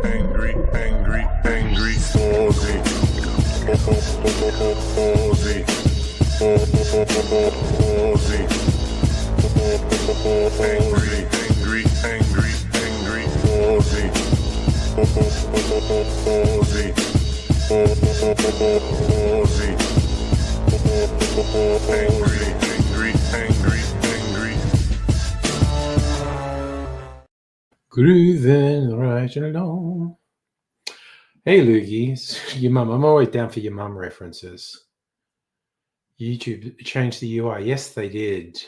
angry, Ozzy. Ozzy. Angry, Ozzy. Angry. Grooving right along. Hey, Loogies. Your mum. I'm always down for your mum references. YouTube changed the UI. Yes, they did.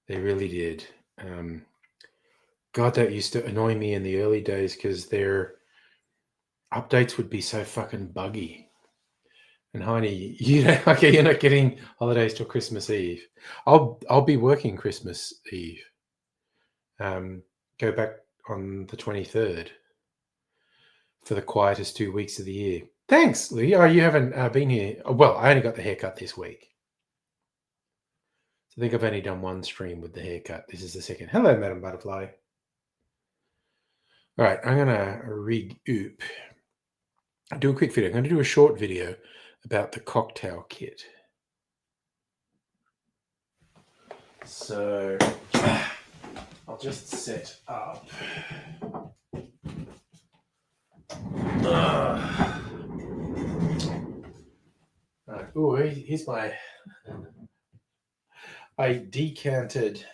They really did. God, that used to annoy me in the early days because their updates would be so fucking buggy. And Heine, you're not getting holidays till Christmas Eve. I'll be working Christmas Eve. Go back on the 23rd for the quietest 2 weeks of the year. Thanks, Lee. Oh, you haven't been here. Well, I only got the haircut this week. So I think I've only done one stream with the haircut. This is the second. Hello, Madam Butterfly. All right, I'm going to rig oop. I'll do a quick video. I'm going to do a short video about the cocktail kit. So I'll just set up. Oh, here's my. I decanted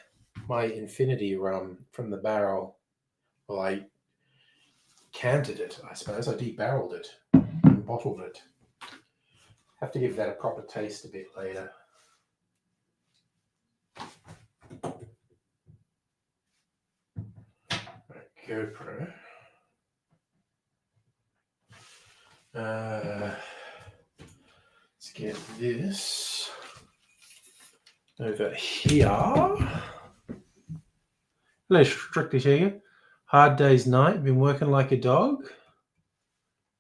my infinity rum from the barrel. Well, I canted it, I suppose. I debarreled it and bottled it. Have to give that a proper taste a bit later. Right, GoPro. Let's get this over here. Hello, Strictly Shaker. Hard day's night. Been working like a dog.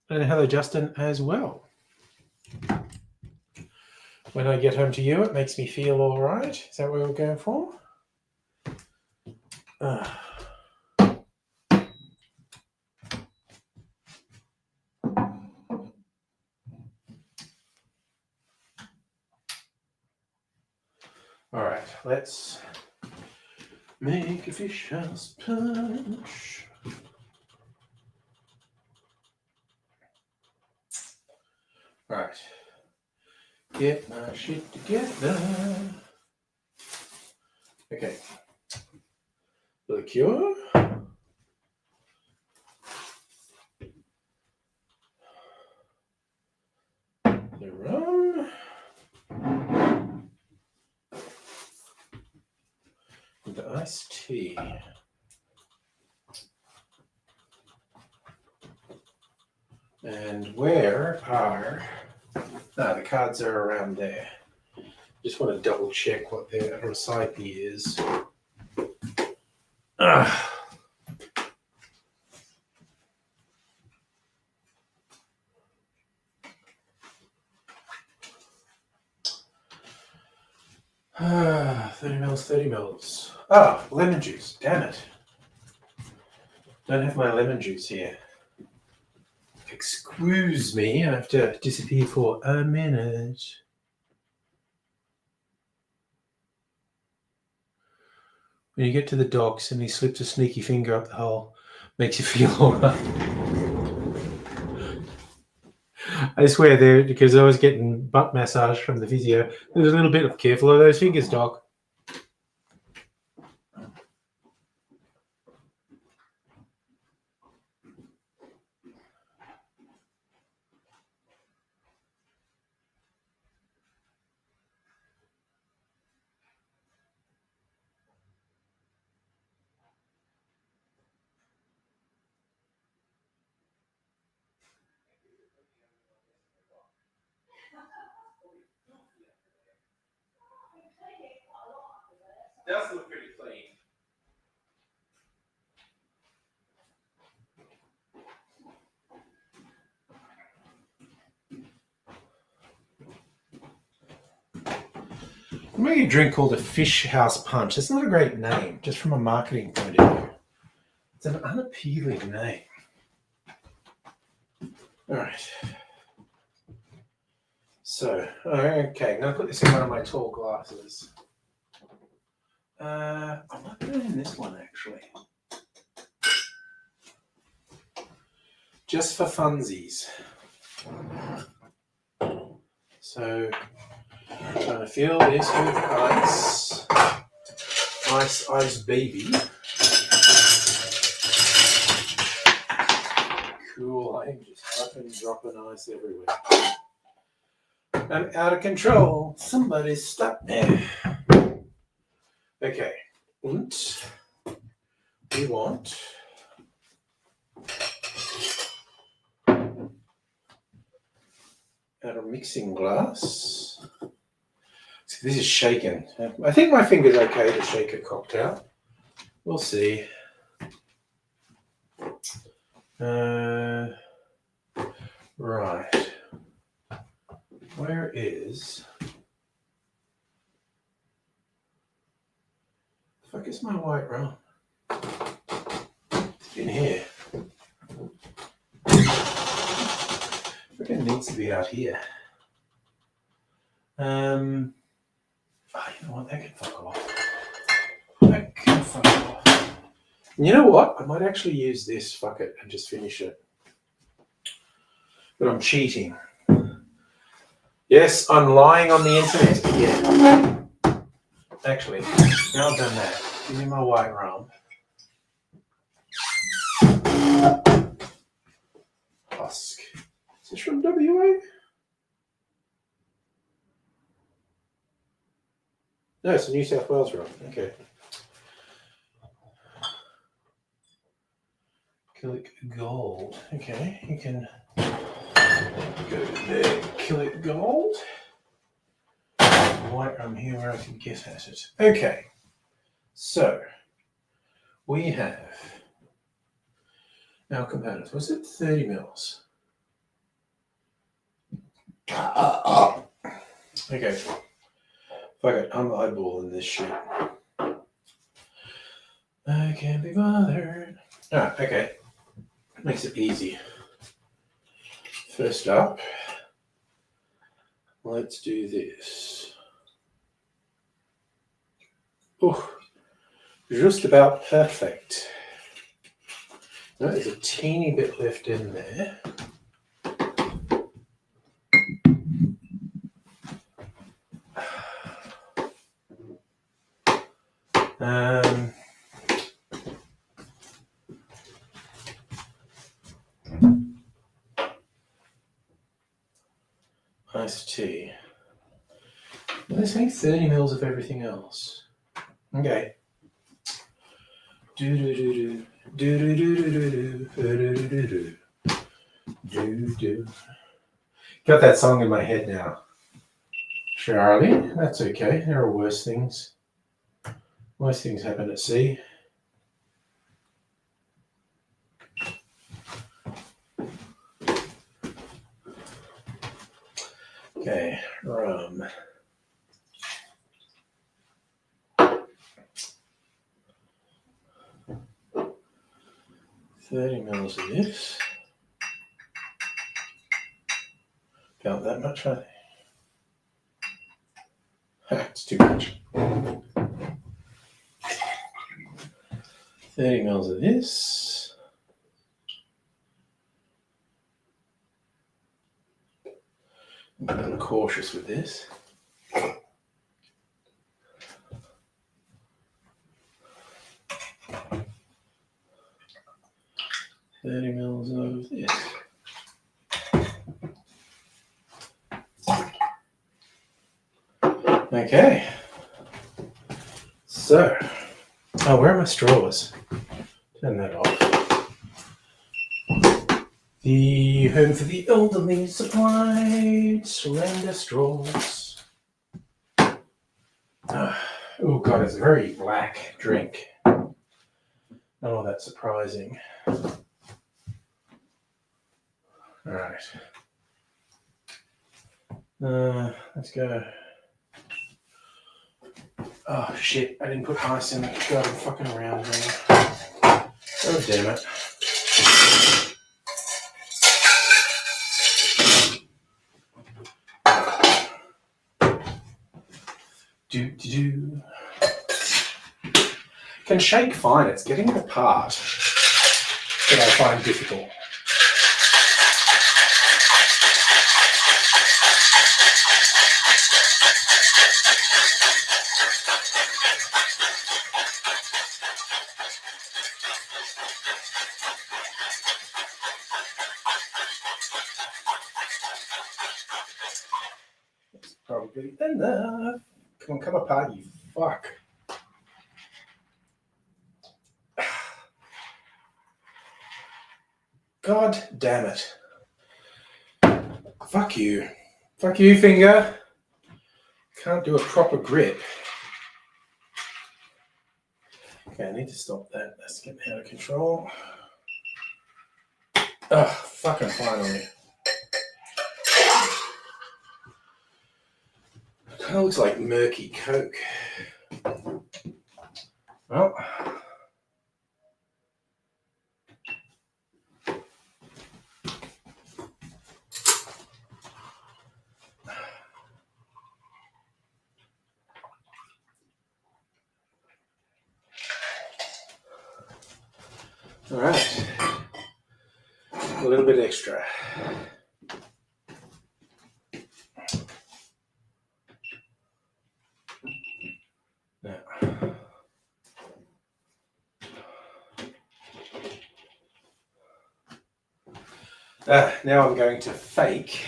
And hello, Justin, as well. When I get home to you, it makes me feel all right. Is that what we're going for? All right, let's make a fish house punch. All right, get my shit together. Okay, liqueur. The rum. The iced tea. And where are... No, the cards are around there. Just want to double check what their recipe is. Ah, 30 mils, 30 mils. Ah, lemon juice. Damn it. Don't have my lemon juice here. Excuse me, I have to disappear for a minute. When you get to the docks and he slips a sneaky finger up the hole, makes you feel all right. I swear there, because I was getting butt massage from the physio, there's a little bit of careful of those fingers, Doc. Does look pretty clean. I'm making a drink called a Fish House Punch. It's not a great name, just from a marketing point of view. It's an unappealing name. All right. So, okay, I'm going to put this in one of my tall glasses. I might put it in this one, actually. Just for funsies. So, I'm going to fill this with ice. Ice baby. Cool, I am just fucking dropping ice everywhere. I'm out of control. Somebody stop me. Okay, and we want our mixing glass. So this is shaken. I think my finger's okay to shake a cocktail. We'll see. Right. Where is... the fuck is my white rum? It's in here. It needs to be out here. Oh, you know what? That can fuck off. That can fuck off. And you know what? I might actually use this. Fuck it, and just finish it. But I'm cheating. Yes, I'm lying on the internet. Yeah. Actually, now I've done that. Give me my white rum. Husk. Is this from WA? No, it's a New South Wales rum. Okay. Killick Gold. Okay, you can go there. Killick Gold. White rum here where I can get at it. Okay. So, we have our components. Was it 30 mils? Okay. Fuck it, I'm eyeballing this shit. I can't be bothered. Ah, okay. Makes it easy. First up, let's do this. Oh, just about perfect. No, there's a teeny bit left in there. Iced tea. Well, there's only 30 mils of everything else. Okay. Do do do do do do do do do do do do. Got that song in my head now. Charlie, that's okay. There are worse things. Worse things happen at sea. Okay, rum. $30 mils of this. About that much, I think. It's too much. 30 mils of this. I'm a little cautious with this. $30 mils of this. Okay. So, where are my straws? Turn that off. The home for the elderly supplied surrender straws. Oh god, it's a very black drink. Not all that surprising. Alright. Let's go. Oh shit, I didn't put ice in it. God, I'm fucking around here. God damn it. Do. Can shake fine. It's getting the part that I find difficult. It's probably enough. Come apart, you fuck. God damn it. Fuck you. Fuck you, finger. Can't do a proper grip. Okay, I need to stop that. That's getting out of control. Ugh, fucking finally. Kind of looks like murky Coke. Well. All right. A little bit extra. Now. Now I'm going to fake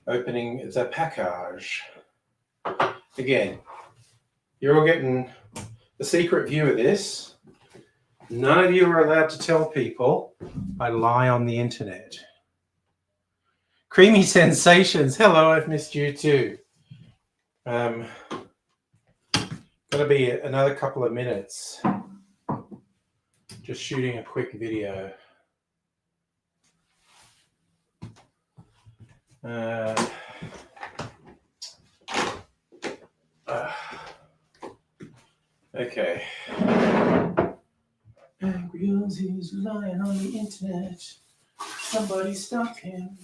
opening the package. Again, you're all getting the secret view of this. None of you are allowed to tell people I lie on the internet. Creamy Sensations. Hello, I've missed you too. Gonna be another couple of minutes. Just shooting a quick video. Okay. Angry Ozzy's lying on the internet. Somebody stop him.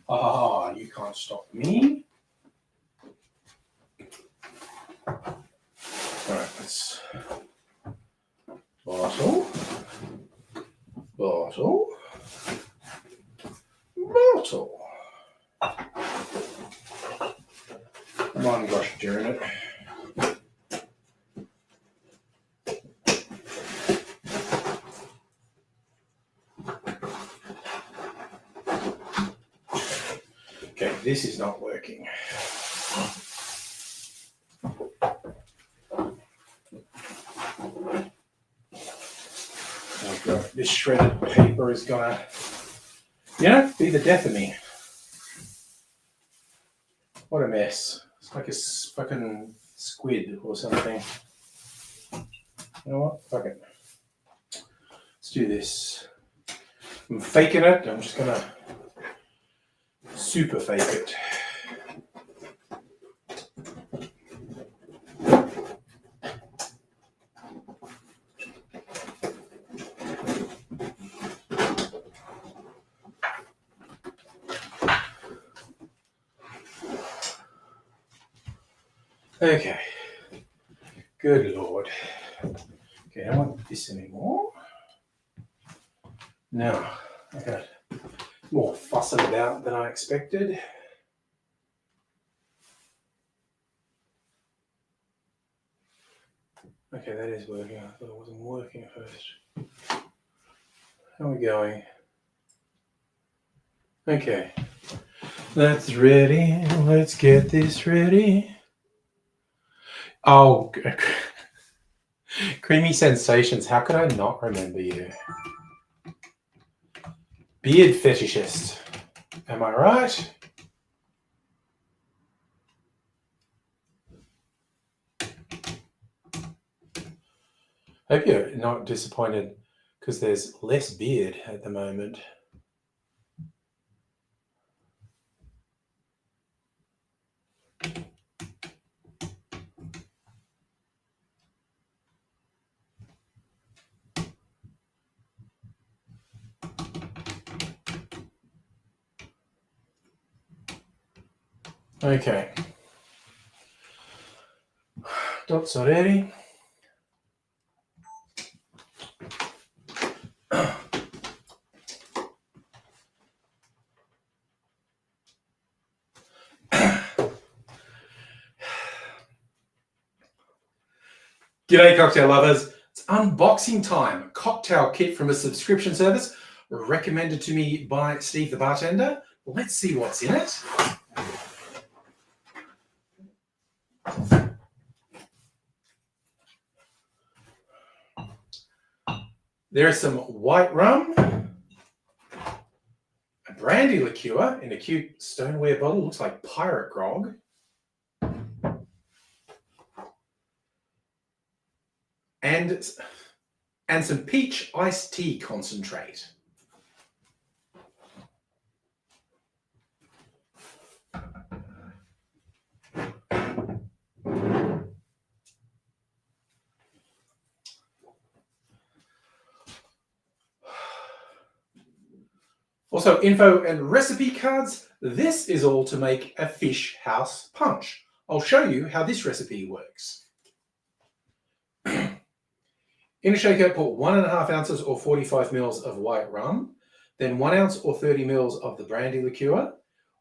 Ah, you can't stop me. Alright, let's bottle. Come on, gosh darn it. Okay, this is not working. Oh God, this shredded paper is gonna, be the death of me. What a mess. It's like a fucking squid or something. You know what? Fuck it. Let's do this. I'm faking it. I'm just gonna super fake it. Okay. Good Lord. Okay, I don't want this anymore. No, I got more fussing about than I expected. Okay, that is working. I thought it wasn't working at first. How are we going? Okay. That's ready. Let's get this ready. Oh, Creamy Sensations. How could I not remember you? Beard fetishist. Am I right? Hope you're not disappointed because there's less beard at the moment. Okay. Dots are ready. G'day, cocktail lovers. It's unboxing time. Cocktail kit from a subscription service recommended to me by Steve the bartender. Let's see what's in it. There is some white rum, a brandy liqueur in a cute stoneware bottle. Looks like pirate grog. And some peach iced tea concentrate. Also, info and recipe cards. This is all to make a fish house punch. I'll show you how this recipe works. In a shaker, put 1.5 ounces or 45 mils of white rum, then 1 ounce or 30 mils of the brandy liqueur,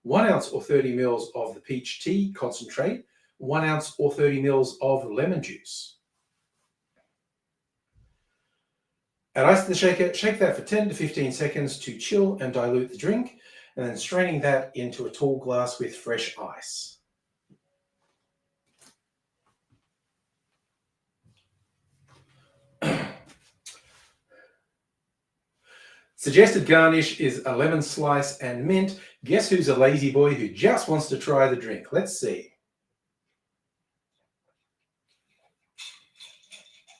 1 ounce or 30 mils of the peach tea concentrate, 1 ounce or 30 mils of lemon juice. Add ice to the shaker, shake that for 10 to 15 seconds to chill and dilute the drink, and then straining that into a tall glass with fresh ice. Suggested garnish is a lemon slice and mint. Guess who's a lazy boy who just wants to try the drink? Let's see.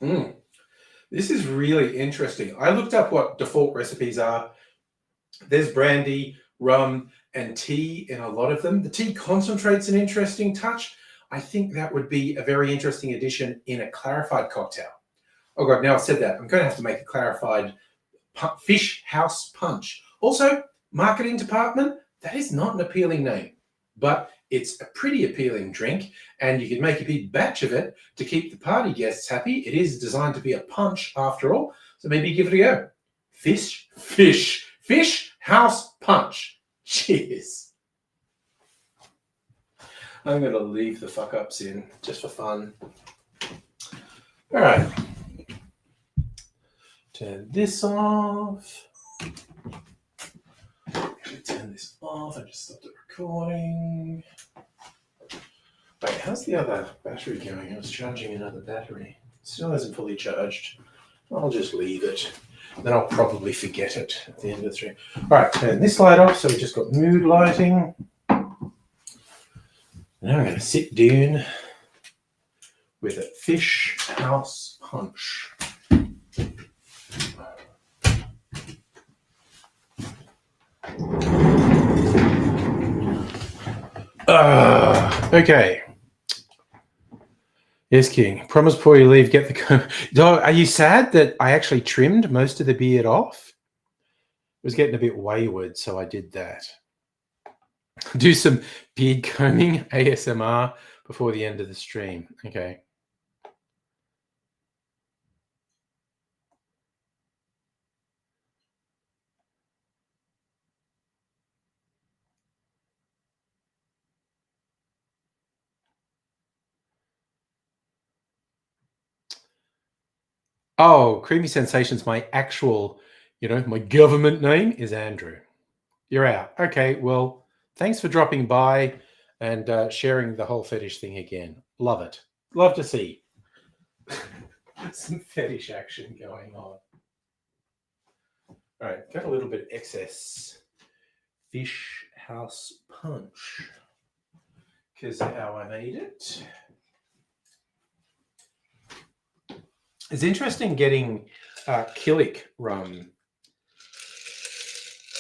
This is really interesting. I looked up what default recipes are. There's brandy, rum, and tea in a lot of them. The tea concentrate's an interesting touch. I think that would be a very interesting addition in a clarified cocktail. Oh God, now I've said that. I'm going to have to make a clarified fish house punch. Also, marketing department, that is not an appealing name, but it's a pretty appealing drink, and you can make a big batch of it to keep the party guests happy. It is designed to be a punch after all, so maybe give it a go. Fish house punch. Cheers. I'm going to leave the fuck ups in just for fun. All right. Turn this off. Turn this off. I just stopped the recording. Wait, how's the other battery going? I was charging another battery. Still hasn't fully charged. I'll just leave it. Then I'll probably forget it at the end of the stream. All right, turn this light off. So we just got mood lighting. Now I'm going to sit down with a fish house punch. Okay. Yes, King. Promise before you leave, get the... Are you sad that I actually trimmed most of the beard off? It was getting a bit wayward, so I did that. Do some beard combing ASMR before the end of the stream. Okay. Oh, Creamy Sensations, my actual, my government name is Andrew. You're out. Okay, well, thanks for dropping by and sharing the whole fetish thing again. Love it. Love to see some fetish action going on. All right, got a little bit of excess fish house punch because of how I made it. It's interesting getting Killick rum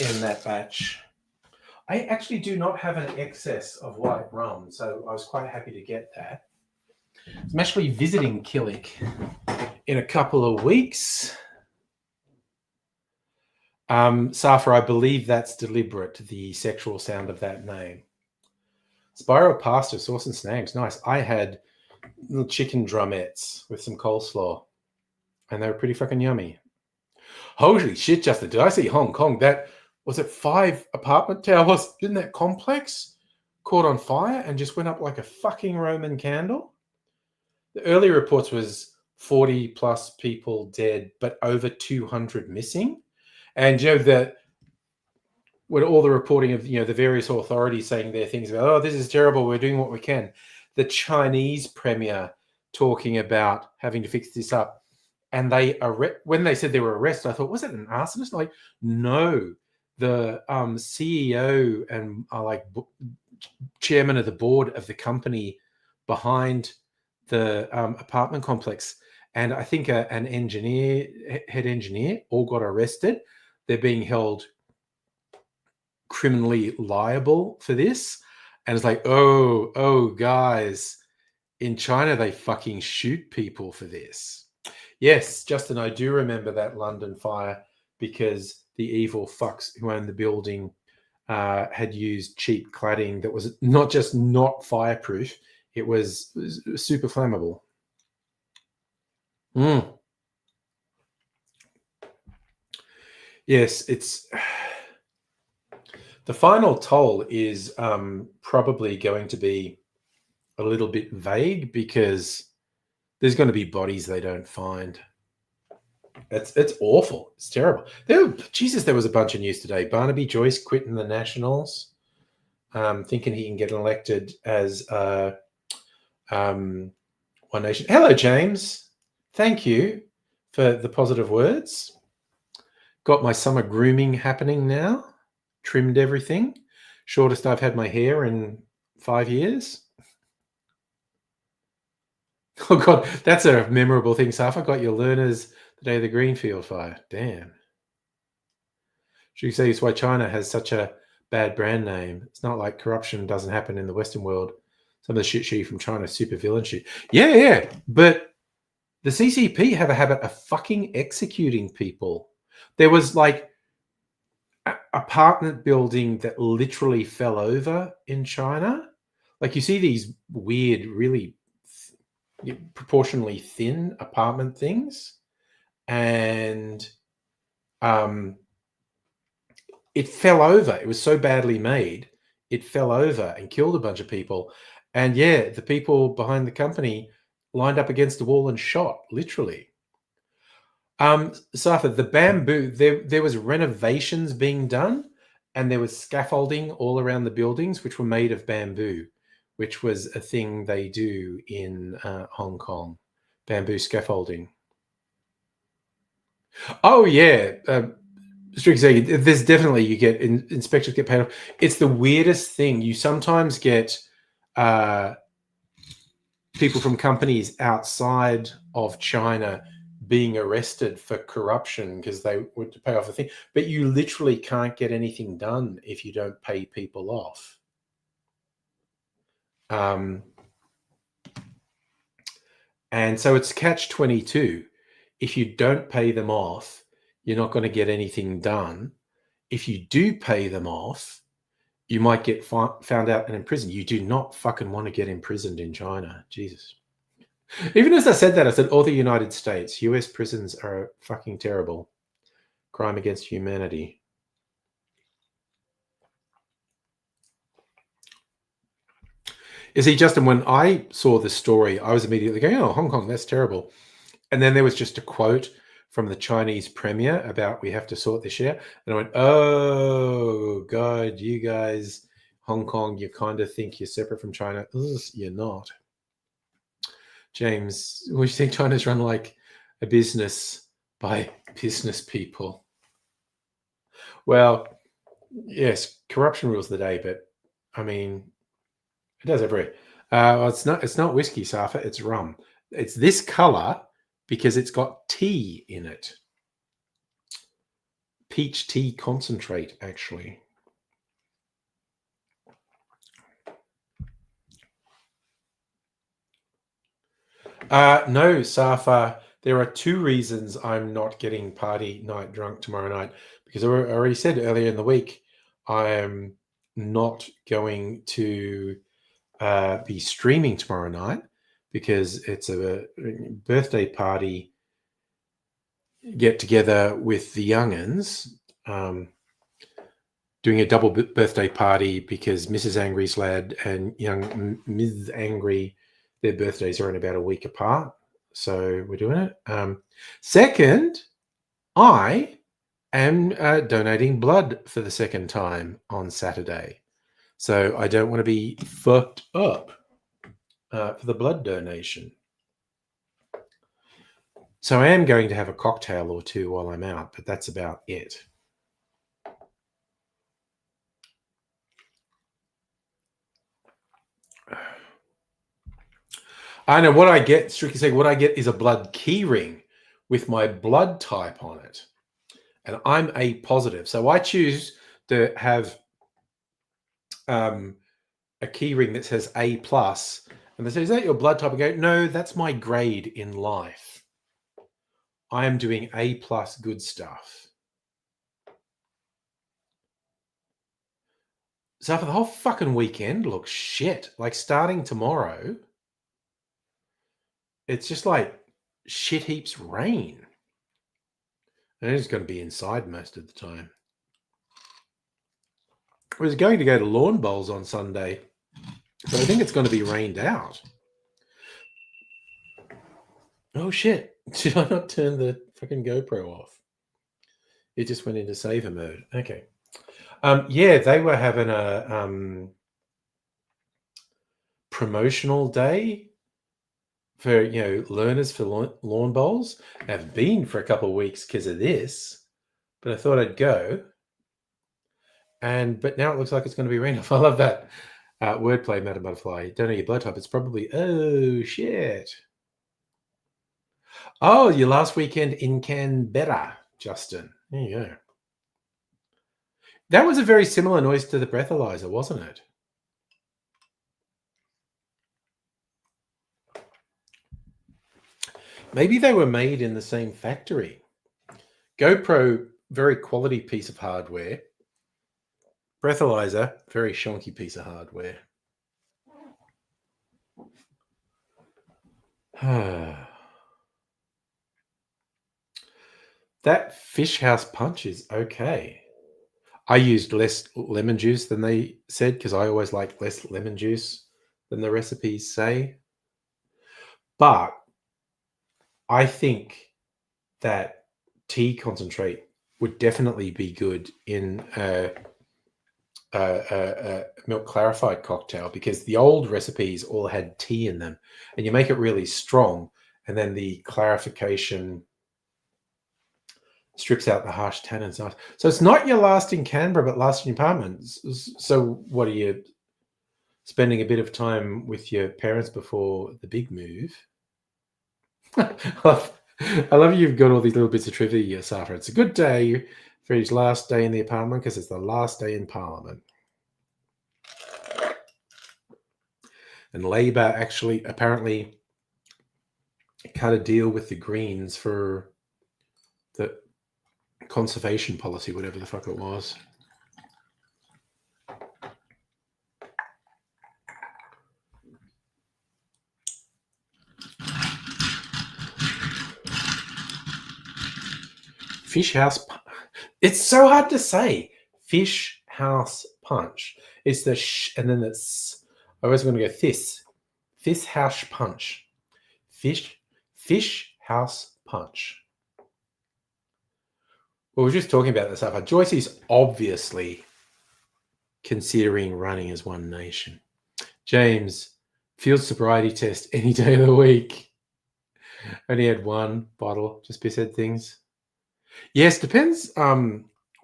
in that batch. I actually do not have an excess of white rum, so I was quite happy to get that. I'm actually visiting Killick in a couple of weeks. Safa, I believe that's deliberate, the sexual sound of that name. Spiral pasta, sauce and snags. Nice. I had little chicken drumettes with some coleslaw, and they were pretty fucking yummy. Holy shit, Justin! Did I see Hong Kong? That was it. 5 apartment towers in that complex caught on fire and just went up like a fucking Roman candle. The early reports was 40 plus people dead, but over 200 missing. And with all the reporting of the various authorities saying their things about, oh, this is terrible, we're doing what we can. The Chinese premier talking about having to fix this up, and when they said they were arrested, I thought, was it an arsonist? Like, no, the CEO and chairman of the board of the company behind the apartment complex, and I think an head engineer, all got arrested. They're being held criminally liable for this. And it's like, oh guys, in China they fucking shoot people for this. Yes, Justin, I do remember that London fire because the evil fucks who owned the building had used cheap cladding that was not just not fireproof, it was super flammable. Yes, it's the final toll is probably going to be a little bit vague because there's going to be bodies they don't find. It's awful. It's terrible. There was a bunch of news today. Barnaby Joyce quitting the Nationals, thinking he can get elected as One Nation. Hello, James. Thank you for the positive words. Got my summer grooming happening now. Trimmed everything. Shortest I've had my hair in 5 years. Oh, God, that's a memorable thing, Saf. I got your learners the day of the Greenfield fire. Damn. Should you say it's why China has such a bad brand name? It's not like corruption doesn't happen in the Western world. Some of the shit from China, super villain shit. Yeah. But the CCP have a habit of fucking executing people. There was like apartment building that literally fell over in China. Like you see these weird, really proportionally thin apartment things, and it fell over. It was so badly made, it fell over and killed a bunch of people. And yeah, the people behind the company lined up against the wall and shot, literally. Safa, the bamboo, there was renovations being done, and there was scaffolding all around the buildings, which were made of bamboo, which was a thing they do in Hong Kong, bamboo scaffolding. Oh, yeah. Strictly saying, there's definitely, you get, inspectors get paid off. It's the weirdest thing. You sometimes get people from companies outside of China being arrested for corruption because they would pay off a thing, but you literally can't get anything done if you don't pay people off. And so it's catch-22. If you don't pay them off, you're not going to get anything done. If you do pay them off, you might get found out and imprisoned. You do not fucking want to get imprisoned in China. Jesus. Even as I said that, I said, all the United States, US prisons are fucking terrible. Crime against humanity. You see, Justin, when I saw this story, I was immediately going, oh, Hong Kong, that's terrible. And then there was just a quote from the Chinese premier about we have to sort this shit out. And I went, oh, God, you guys, Hong Kong, you kind of think you're separate from China. Ugh, you're not. James, would you think China's run like a business by business people? Well, yes, corruption rules the day, but I mean, it does everywhere. Well, it's not whiskey, Safa, it's rum. It's this color because it's got tea in it. Peach tea concentrate, actually. No, Safa, there are 2 reasons I'm not getting party night drunk tomorrow night, because I already said earlier in the week, I am not going to be streaming tomorrow night because it's a birthday party get together with the young'uns. Doing a double birthday party because Mrs. Angry's lad and young Ms. Angry, their birthdays are in about a week apart. So we're doing it. Second, I am donating blood for the second time on Saturday. So I don't want to be fucked up for the blood donation. So I am going to have a cocktail or two while I'm out, but that's about it. I know what I get, strictly saying, what I get is a blood key ring with my blood type on it. And I'm A positive. So I choose to have a key ring that says A+. And they say, is that your blood type? I go, no, that's my grade in life. I am doing A+ good stuff. So for the whole fucking weekend looks shit. Like starting tomorrow, it's just like shit heaps rain. And it's going to be inside most of the time. I was going to go to lawn bowls on Sunday, but I think it's going to be rained out. Oh shit. Did I not turn the fucking GoPro off? It just went into saver mode. Okay. Yeah, they were having a promotional day for, learners for lawn bowls. I've been for a couple of weeks because of this, but I thought I'd go. But now it looks like it's going to be rain off. I love that wordplay, Madam Butterfly. Don't know your blood type. It's probably, oh shit. Oh, your last weekend in Canberra, Justin. There you go. That was a very similar noise to the breathalyzer, wasn't it? Maybe they were made in the same factory. GoPro, very quality piece of hardware. Breathalyzer, very shonky piece of hardware. That Fish House Punch is okay. I used less lemon juice than they said because I always like less lemon juice than the recipes say. But I think that tea concentrate would definitely be good in a milk clarified cocktail because the old recipes all had tea in them, and you make it really strong, and then the clarification strips out the harsh tannins. So it's not your last in Canberra, but last in your apartment. So what are you spending a bit of time with your parents before the big move? I love you've got all these little bits of trivia, Safa. It's a good day for his last day in the apartment because it's the last day in Parliament. And Labor actually apparently cut a deal with the Greens for the conservation policy, whatever the fuck it was. Fish House. It's so hard to say. Fish House Punch. It's the sh, and then it's. I was going to go this. Fish House Punch. Fish House Punch. Well, we were just talking about this stuff. Joyce is obviously considering running as One Nation. James, field sobriety test any day of the week. Only had one bottle. Just said things. Yes, depends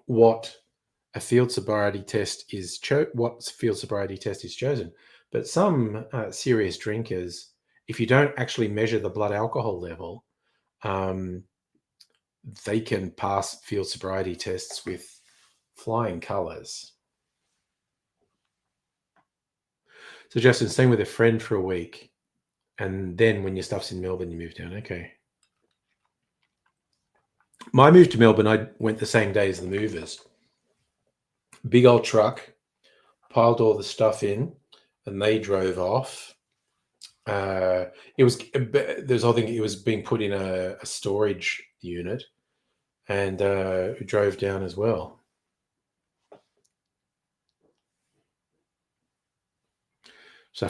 what a field sobriety test is. What field sobriety test is chosen. But some serious drinkers, if you don't actually measure the blood alcohol level, they can pass field sobriety tests with flying colours. So Justin, staying with a friend for a week, and then when your stuff's in Melbourne, you move down. Okay. My move to Melbourne, I went the same day as the movers. Big old truck, piled all the stuff in, and they drove off. It was there's I think it was being put in a storage unit, and it drove down as well. So I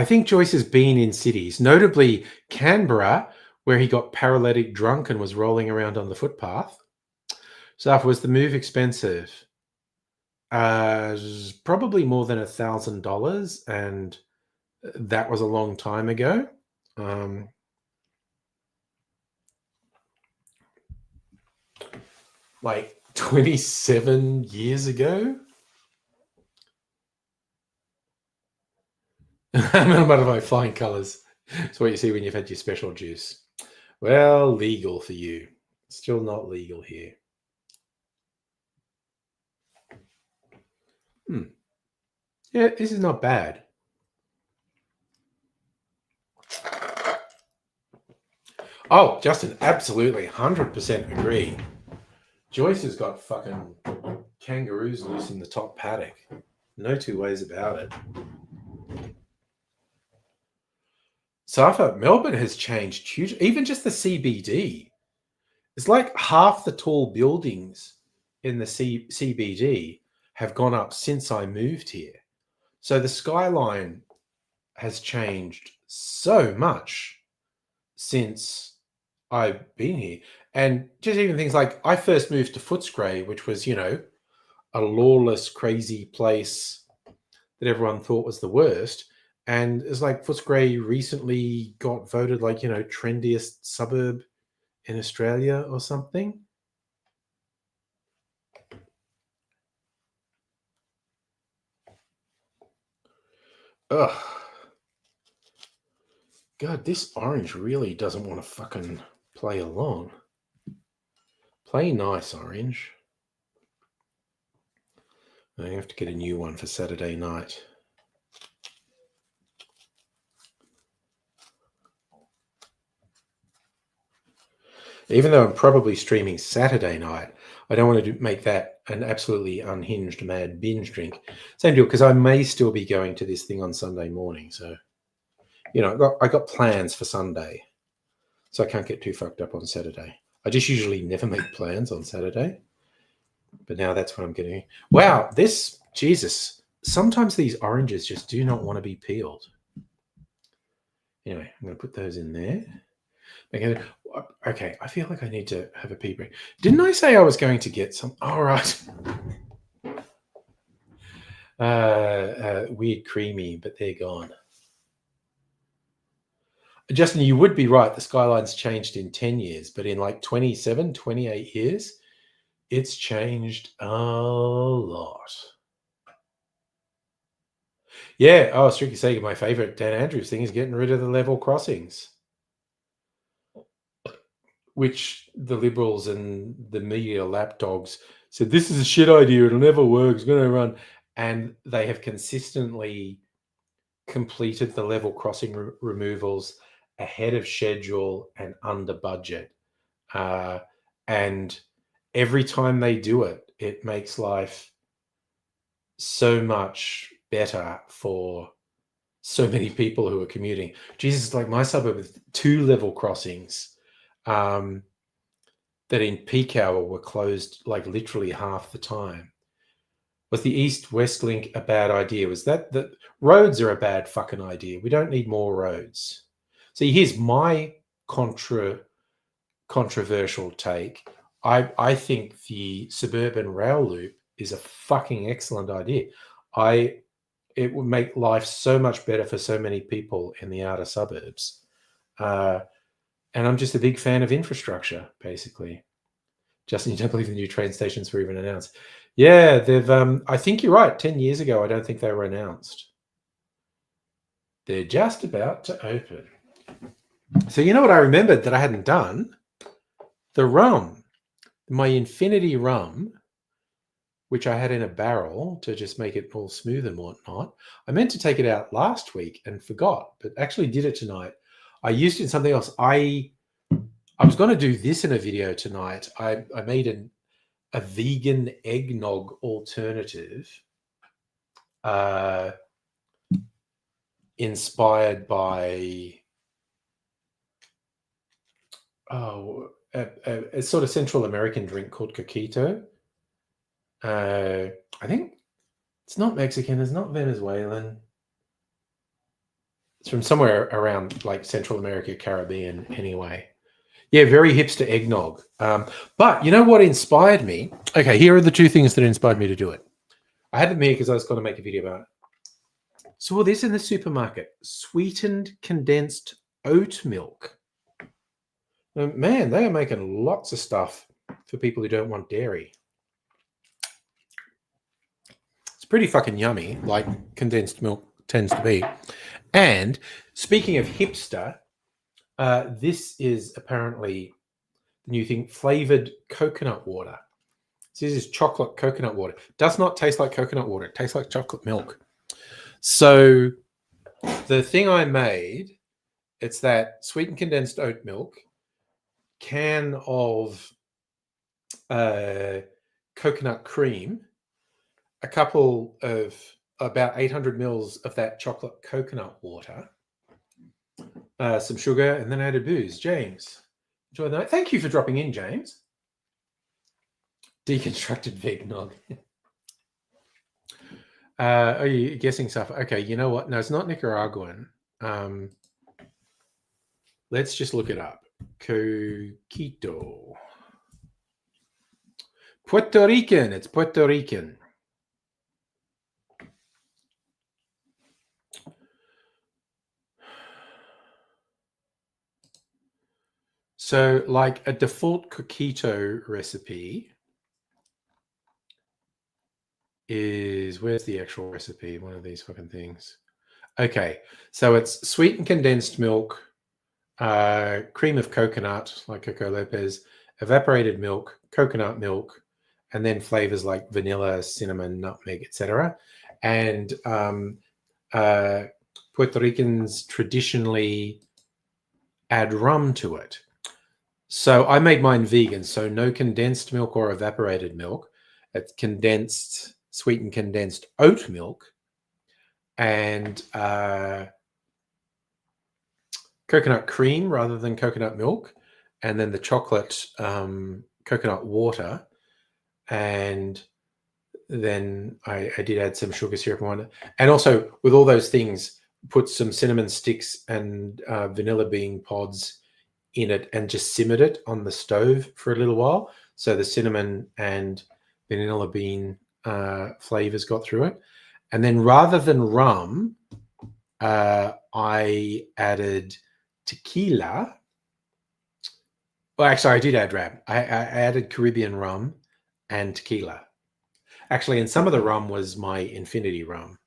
think Joyce has been in cities, notably Canberra, where he got paralytic drunk and was rolling around on the footpath. So was the move expensive? Probably more than $1,000, and that was a long time ago. Like 27 years ago. I'm out of my flying colours. It's what you see when you've had your special juice. Well, legal for you. Still not legal here. Yeah, this is not bad. Oh, Justin, absolutely, 100% agree. Joyce has got fucking kangaroos loose in the top paddock. No two ways about it. Safa, Melbourne has changed huge. Even just the CBD. It's like half the tall buildings in the CBD have gone up since I moved here. So the skyline has changed so much since I've been here. And just even things like I first moved to Footscray, which was, a lawless, crazy place that everyone thought was the worst. And it's like Footscray recently got voted like, trendiest suburb in Australia or something. Ugh. God, this orange really doesn't want to fucking play along. Play nice, orange. I have to get a new one for Saturday night. Even though I'm probably streaming Saturday night, I don't want to make that an absolutely unhinged mad binge drink. Same deal, because I may still be going to this thing on Sunday morning. So, I got plans for Sunday. So I can't get too fucked up on Saturday. I just usually never make plans on Saturday. But now that's what I'm getting. Wow, Jesus. Sometimes these oranges just do not want to be peeled. Anyway, I'm going to put those in there. Okay, I feel like I need to have a pee break. Didn't I say I was going to get some? All right. Weird creamy, but they're gone. Justin, you would be right. The skyline's changed in 10 years, but in like 27, 28 years, it's changed a lot. Yeah. Oh, Strictly Sega, my favorite Dan Andrews thing is getting rid of the level crossings, which the Liberals and the media lapdogs said, this is a shit idea. It'll never work. It's going to run. And they have consistently completed the level crossing removals ahead of schedule and under budget. And every time they do it, it makes life so much better for so many people who are commuting. Jesus, like my suburb with 2 level crossings that in peak hour were closed like literally half the time. Was the East-West link a bad idea? Was that roads are a bad fucking idea? We don't need more roads. See, here's my controversial take. I think the suburban rail loop is a fucking excellent idea. It would make life so much better for so many people in the outer suburbs. And I'm just a big fan of infrastructure, basically. Justin, you don't believe the new train stations were even announced? Yeah, they've. I think you're right. 10 years ago, I don't think they were announced. They're just about to open. So you know what I remembered that I hadn't done? The rum, my Infinity rum, which I had in a barrel to just make it all smooth and whatnot. I meant to take it out last week and forgot, but actually did it tonight. I used it in something else. I was going to do this in a video tonight. I made a vegan eggnog alternative inspired by a sort of Central American drink called coquito. I think it's not Mexican, it's not Venezuelan. It's from somewhere around like Central America, Caribbean, anyway. Yeah, very hipster eggnog. But you know what inspired me? Okay, here are the two things that inspired me to do it. I had them here because I was going to make a video about it. Saw this in the supermarket: sweetened condensed oat milk. Now, man, they are making lots of stuff for people who don't want dairy. It's pretty fucking yummy, like condensed milk tends to be. And speaking of hipster, this is apparently the new thing: flavored coconut water. So this is chocolate coconut water. Does not taste like coconut water. It tastes like chocolate milk. So the thing I made, it's that sweetened condensed oat milk, can of coconut cream, a couple of about 800 mils of that chocolate coconut water, some sugar, and then added booze. James, enjoy that. Thank you for dropping in, James. Deconstructed vegnog. Are you guessing stuff? Okay, you know what? No, it's not Nicaraguan. Let's just look it up. Coquito. Puerto Rican. It's Puerto Rican. So, like a default coquito recipe is, where's the actual recipe? One of these fucking things. Okay, so it's sweetened condensed milk, cream of coconut, like Coco Lopez, evaporated milk, coconut milk, and then flavors like vanilla, cinnamon, nutmeg, etc. And Puerto Ricans traditionally add rum to it. So I made mine vegan, so no condensed milk or evaporated milk. It's condensed, sweetened condensed oat milk, and coconut cream rather than coconut milk, and then the chocolate coconut water, and then I did add some sugar syrup on it, and also with all those things, put some cinnamon sticks and vanilla bean pods in it, and just simmered it on the stove for a little while, so the cinnamon and vanilla bean flavors got through it. And then rather than rum, I added tequila. Well, actually, I did add rum. I added Caribbean rum and tequila. Actually, and some of the rum was my Infinity rum,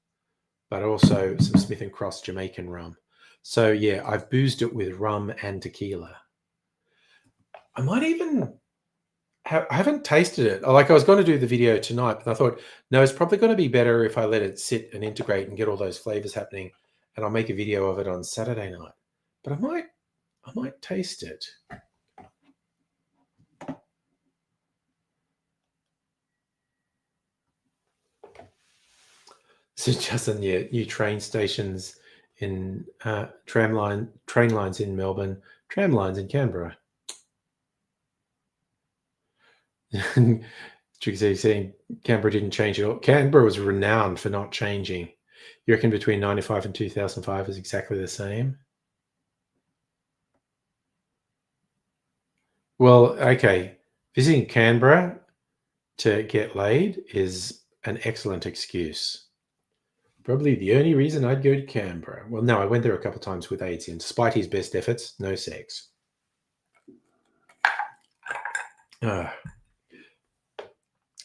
but also some Smith & Cross Jamaican rum. So yeah, I've boozed it with rum and tequila. I might even... I haven't tasted it. Like, I was going to do the video tonight, but I thought, no, it's probably going to be better if I let it sit and integrate and get all those flavors happening, and I'll make a video of it on Saturday night. But I might taste it. So just on new train stations in train lines in Melbourne, tram lines in Canberra. Trixie saying Canberra didn't change at all. Canberra was renowned for not changing. You reckon between 95 and 2005 is exactly the same? Well, okay. Visiting Canberra to get laid is an excellent excuse. Probably the only reason I'd go to Canberra. Well, no, I went there a couple of times with AIDS, and despite his best efforts, no sex.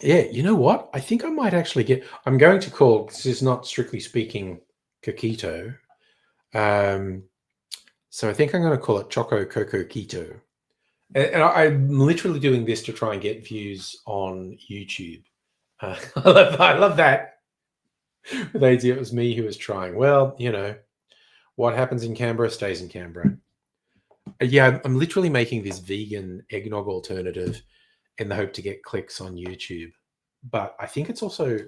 Yeah, you know what? I think I might actually I'm going to call, this is not strictly speaking coquito. So I think I'm going to call it Choco Coco Keto. And I'm literally doing this to try and get views on YouTube. I love that. With AIDS, it was me who was trying. Well, you know, what happens in Canberra stays in Canberra. Yeah, I'm literally making this vegan eggnog alternative in the hope to get clicks on YouTube. But I think it's also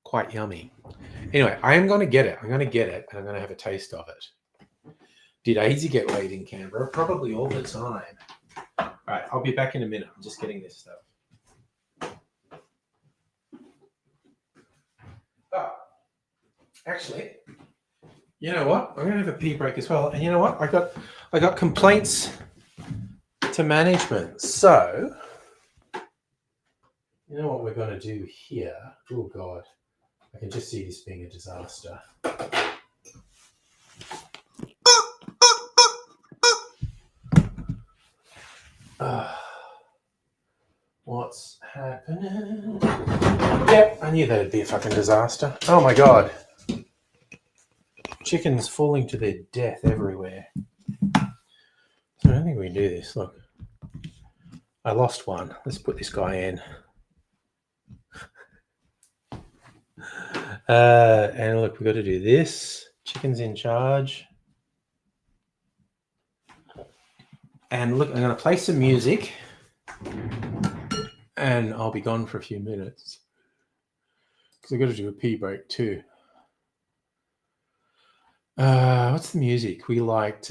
quite yummy. Anyway, I am going to get it. I'm going to get it, and I'm going to have a taste of it. Did Aidsy get laid in Canberra? Probably all the time. All right, I'll be back in a minute. I'm just getting this stuff. Oh, actually, you know what? I'm going to have a pee break as well. And you know what? I got complaints to management. So, you know what we're going to do here? Oh God, I can just see this being a disaster. What's happening? Yep, I knew that'd be a fucking disaster. Oh my God. Chickens falling to their death everywhere. So I don't think we can do this. Look, I lost one. Let's put this guy in. And look, we've got to do this. Chicken's in charge. And look, I'm going to play some music. And I'll be gone for a few minutes. Because I've got to do a pee break too. What's the music? We liked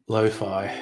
lo-fi.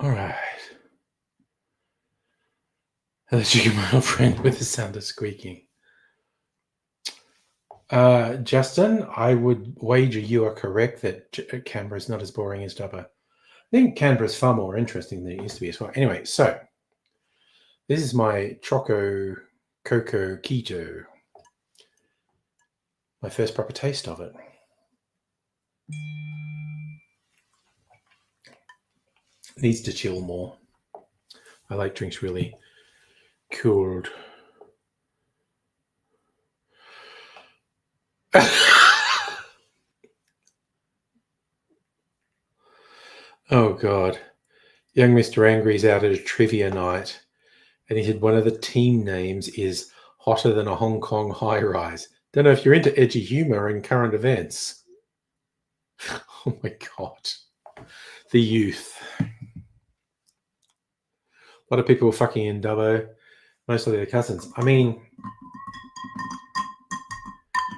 All right. The chicken my friend with the sound of squeaking. Justin, I would wager you are correct that Canberra is not as boring as Dubbo. I think Canberra is far more interesting than it used to be as well. Anyway, so this is my Choco Cocoa Keto. My first proper taste of it. Needs to chill more. I like drinks really cooled. Oh, God. Young Mr. Angry's out at a trivia night, and he said one of the team names is Hotter Than a Hong Kong High Rise. Don't know if you're into edgy humor and current events. Oh, my God. The youth. A lot of people were fucking in Dubbo, mostly their cousins. I mean,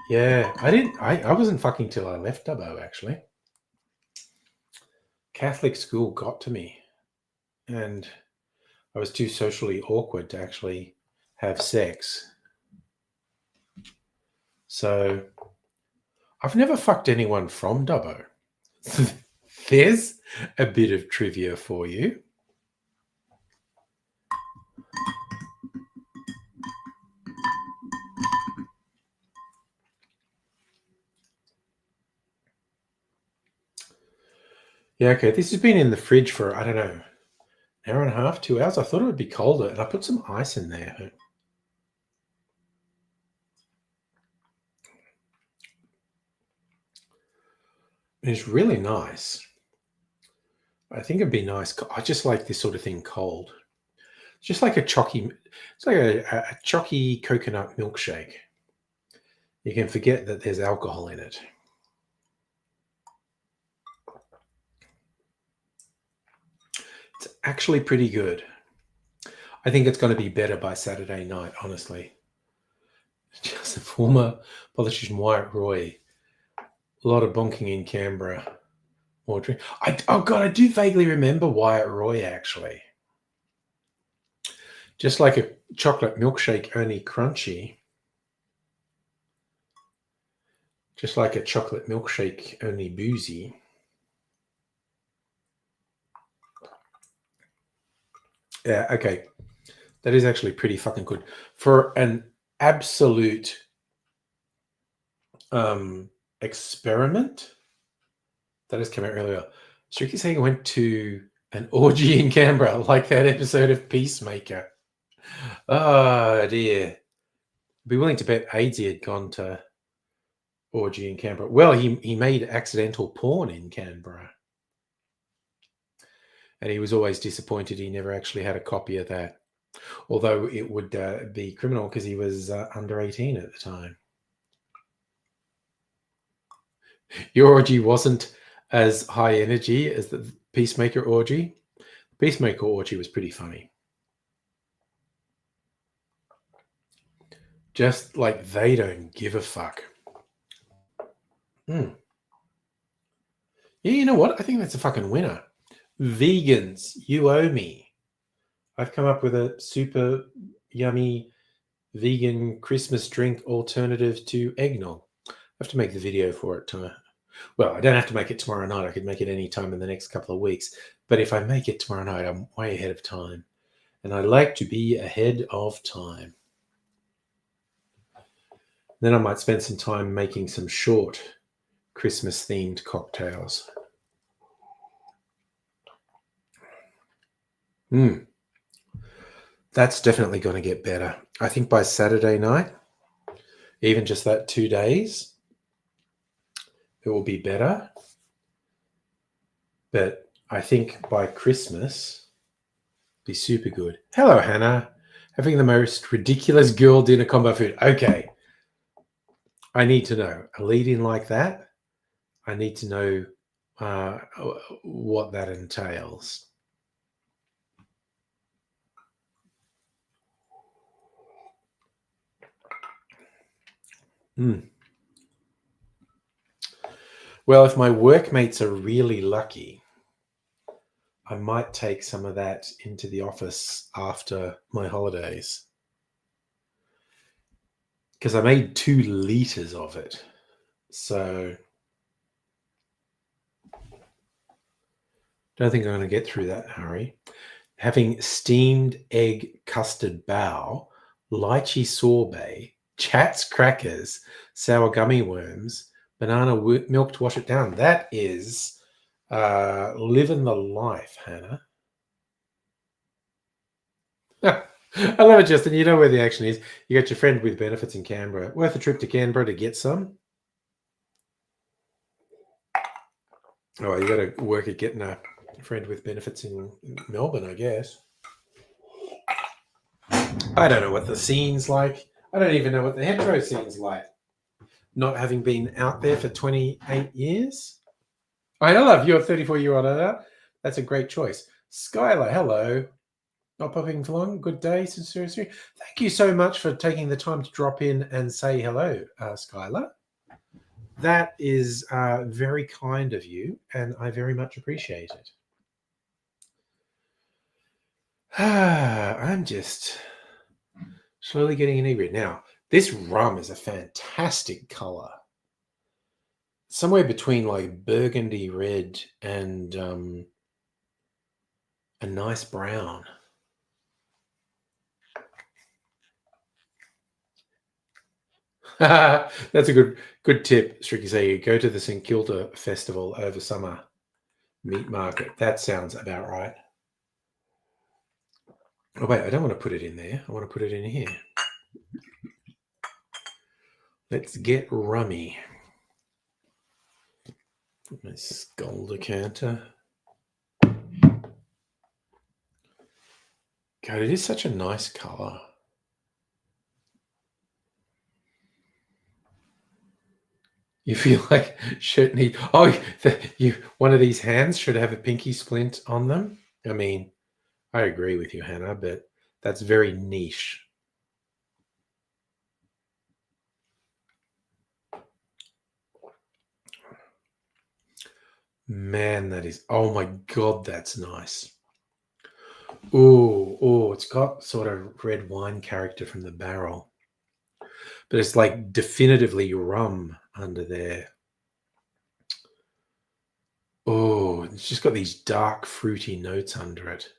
yeah, I wasn't fucking till I left Dubbo, actually. Catholic school got to me, and I was too socially awkward to actually have sex. So I've never fucked anyone from Dubbo. There's a bit of trivia for you. Yeah, okay. This has been in the fridge for, I don't know, an hour and a half, 2 hours. I thought it would be colder, and I put some ice in there. It's really nice. I think it'd be nice. I just like this sort of thing cold. It's just like it's like a chalky coconut milkshake. You can forget that there's alcohol in it. It's actually pretty good. I think it's going to be better by Saturday night, honestly. Just a former politician, Wyatt Roy. A lot of bonking in Canberra. More drink. Oh, God, I do vaguely remember Wyatt Roy, actually. Just like a chocolate milkshake, only crunchy. Just like a chocolate milkshake, only boozy. Yeah, okay. That is actually pretty fucking good. For an absolute experiment, that has come out earlier. Strictly saying I went to an orgy in Canberra, like that episode of Peacemaker. Oh, dear. I'd be willing to bet AIDS had gone to orgy in Canberra. Well, he made accidental porn in Canberra. And he was always disappointed he never actually had a copy of that. Although it would be criminal because he was under 18 at the time. Your orgy wasn't as high energy as the Peacemaker orgy. Peacemaker orgy was pretty funny. Just like they don't give a fuck. Yeah, you know what? I think that's a fucking winner. Vegans, you owe me. I've come up with a super yummy vegan Christmas drink alternative to eggnog. I have to make the video for it tomorrow. Well, I don't have to make it tomorrow night. I could make it any time in the next couple of weeks. But if I make it tomorrow night, I'm way ahead of time. And I like to be ahead of time. Then I might spend some time making some short Christmas-themed cocktails. That's definitely going to get better. I think by Saturday night, even just that 2 days, it will be better. But I think by Christmas, it'll be super good. Hello, Hannah. Having the most ridiculous girl dinner combo food. Okay. I need to know. A lead-in like that, I need to know what that entails. Well, if my workmates are really lucky, I might take some of that into the office after my holidays. Because I made 2 liters of it. So don't think I'm going to get through that, Harry. Having steamed egg custard bao, lychee sorbet, Chat's crackers, sour gummy worms, banana milk to wash it down. That is living the life, Hannah. I love it, Justin. You know where the action is. You got your friend with benefits in Canberra. Worth a trip to Canberra to get some. Oh, you got to work at getting a friend with benefits in Melbourne, I guess. I don't know what the scene's like. I don't even know what the hetero scene's like. Not having been out there for 28 years. I love your 34-year-old adult. That's a great choice. Skylar, hello. Not popping for long. Good day, sincerely. Thank you so much for taking the time to drop in and say hello, Skylar. That is very kind of you, and I very much appreciate it. I'm just slowly getting inebriated. Now, this rum is a fantastic color. Somewhere between like burgundy red and a nice brown. That's a good tip, Stricky. Say go to the St Kilda Festival over summer meat market. That sounds about right. Oh wait, I don't want to put it in there. I want to put it in here. Let's get rummy. My skull decanter. God, it is such a nice color. You feel like shirt need. Oh, one of these hands should have a pinky splint on them. I mean, I agree with you, Hannah, but that's very niche. Man, that is. Oh my God, that's nice. Oh, it's got sort of red wine character from the barrel, but it's like definitively rum under there. Oh, it's just got these dark fruity notes under it.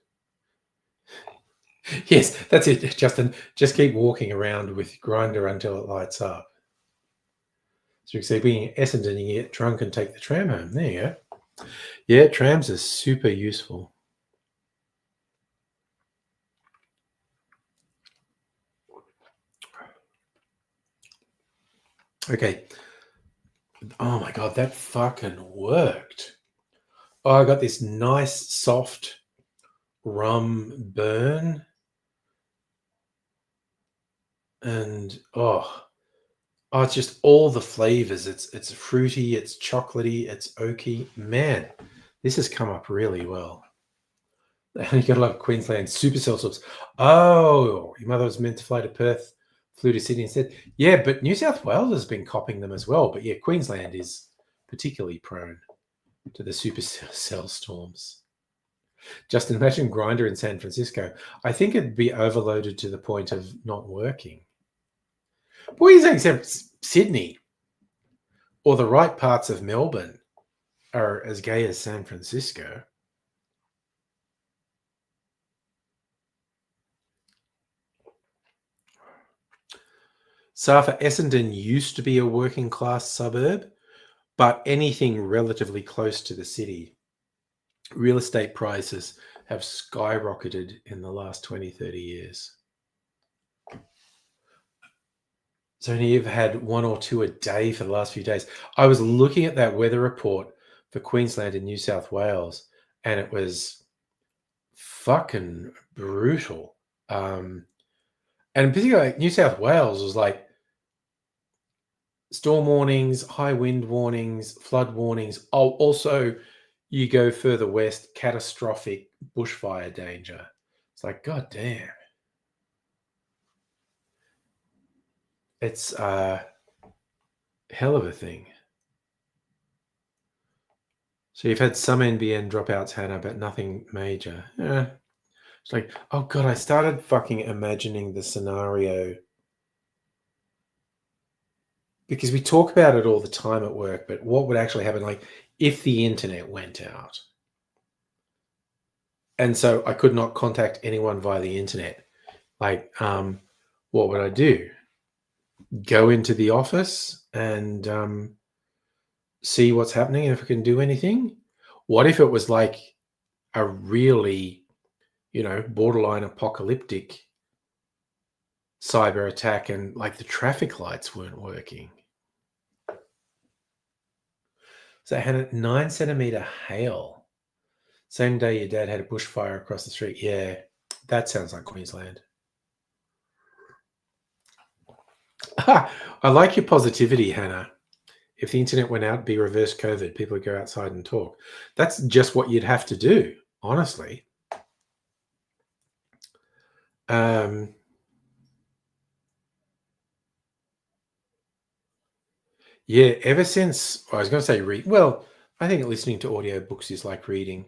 Yes, that's it, Justin. Just keep walking around with Grinder until it lights up. So you can see being in Essendon, you get drunk and take the tram home. There you go. Yeah, trams are super useful. Okay. Oh my God, that fucking worked. Oh, I got this nice, soft rum burn. And it's just all the flavors. It's fruity, it's chocolatey, it's oaky. Man, this has come up really well. And you gotta love Queensland supercell subs. Oh, your mother was meant to fly to Perth, flew to Sydney instead. Yeah, but New South Wales has been copying them as well. But yeah, Queensland is particularly prone to the supercell storms. Just imagine Grinder in San Francisco. I think it'd be overloaded to the point of not working. What are you saying, Sydney or the right parts of Melbourne are as gay as San Francisco? Safa, Essendon used to be a working class suburb, but anything relatively close to the city, real estate prices have skyrocketed in the last 20, 30 years. So you've had 1 or 2 a day for the last few days. I was looking at that weather report for Queensland and New South Wales, and it was fucking brutal. And particularly like New South Wales was like storm warnings, high wind warnings, flood warnings. Oh, also, you go further west, catastrophic bushfire danger. It's like, God damn. It's a hell of a thing. So you've had some NBN dropouts, Hannah, but nothing major. Yeah. It's like, oh God, I started fucking imagining the scenario because we talk about it all the time at work, but what would actually happen, like, if the internet went out? And so I could not contact anyone via the internet. Like, what would I do? Go into the office and see what's happening and if I can do anything? What if it was like a really, borderline apocalyptic cyber attack and like the traffic lights weren't working? So Hannah, 9-centimeter hail. Same day your dad had a bushfire across the street. Yeah, that sounds like Queensland. I like your positivity, Hannah. If the internet went out, it'd be reverse COVID. People would go outside and talk. That's just what you'd have to do, honestly. Yeah, ever since I was going to say read. Well, I think listening to audiobooks is like reading.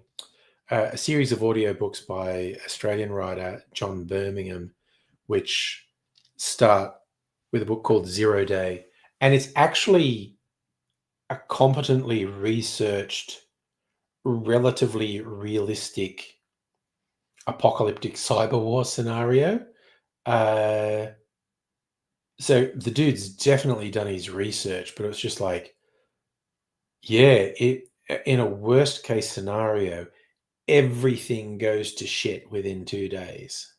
A series of audiobooks by Australian writer John Birmingham, which start with a book called Zero Day. And it's actually a competently researched, relatively realistic apocalyptic cyber war scenario. So the dude's definitely done his research, but it's just like, yeah, in a worst case scenario, everything goes to shit within 2 days.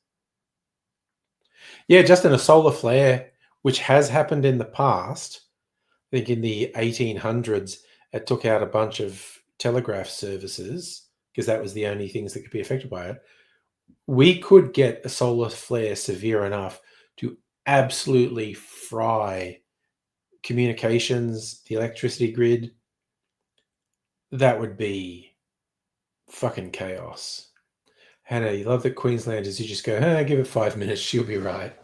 Yeah, just in a solar flare, which has happened in the past. I think in the 1800s, it took out a bunch of telegraph services because that was the only things that could be affected by it. We could get a solar flare severe enough to absolutely fry communications, the electricity grid. That would be fucking chaos. Hannah, you love that Queenslanders, you just go, give it 5 minutes, she'll be right.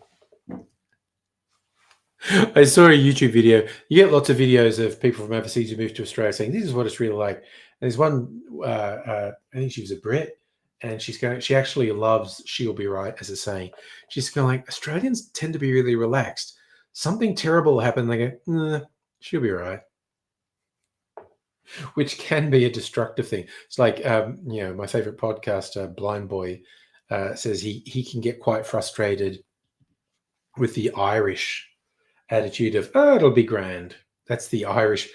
I saw a YouTube video. You get lots of videos of people from overseas who moved to Australia saying, this is what it's really like. And there's one, I think she was a Brit, and she actually loves she'll be right as a saying. She's going like, Australians tend to be really relaxed. Something terrible will happen. They go, nah, she'll be right. Which can be a destructive thing. It's like, my favorite podcaster, Blind Boy, says he can get quite frustrated with the Irish attitude of, it'll be grand. That's the Irish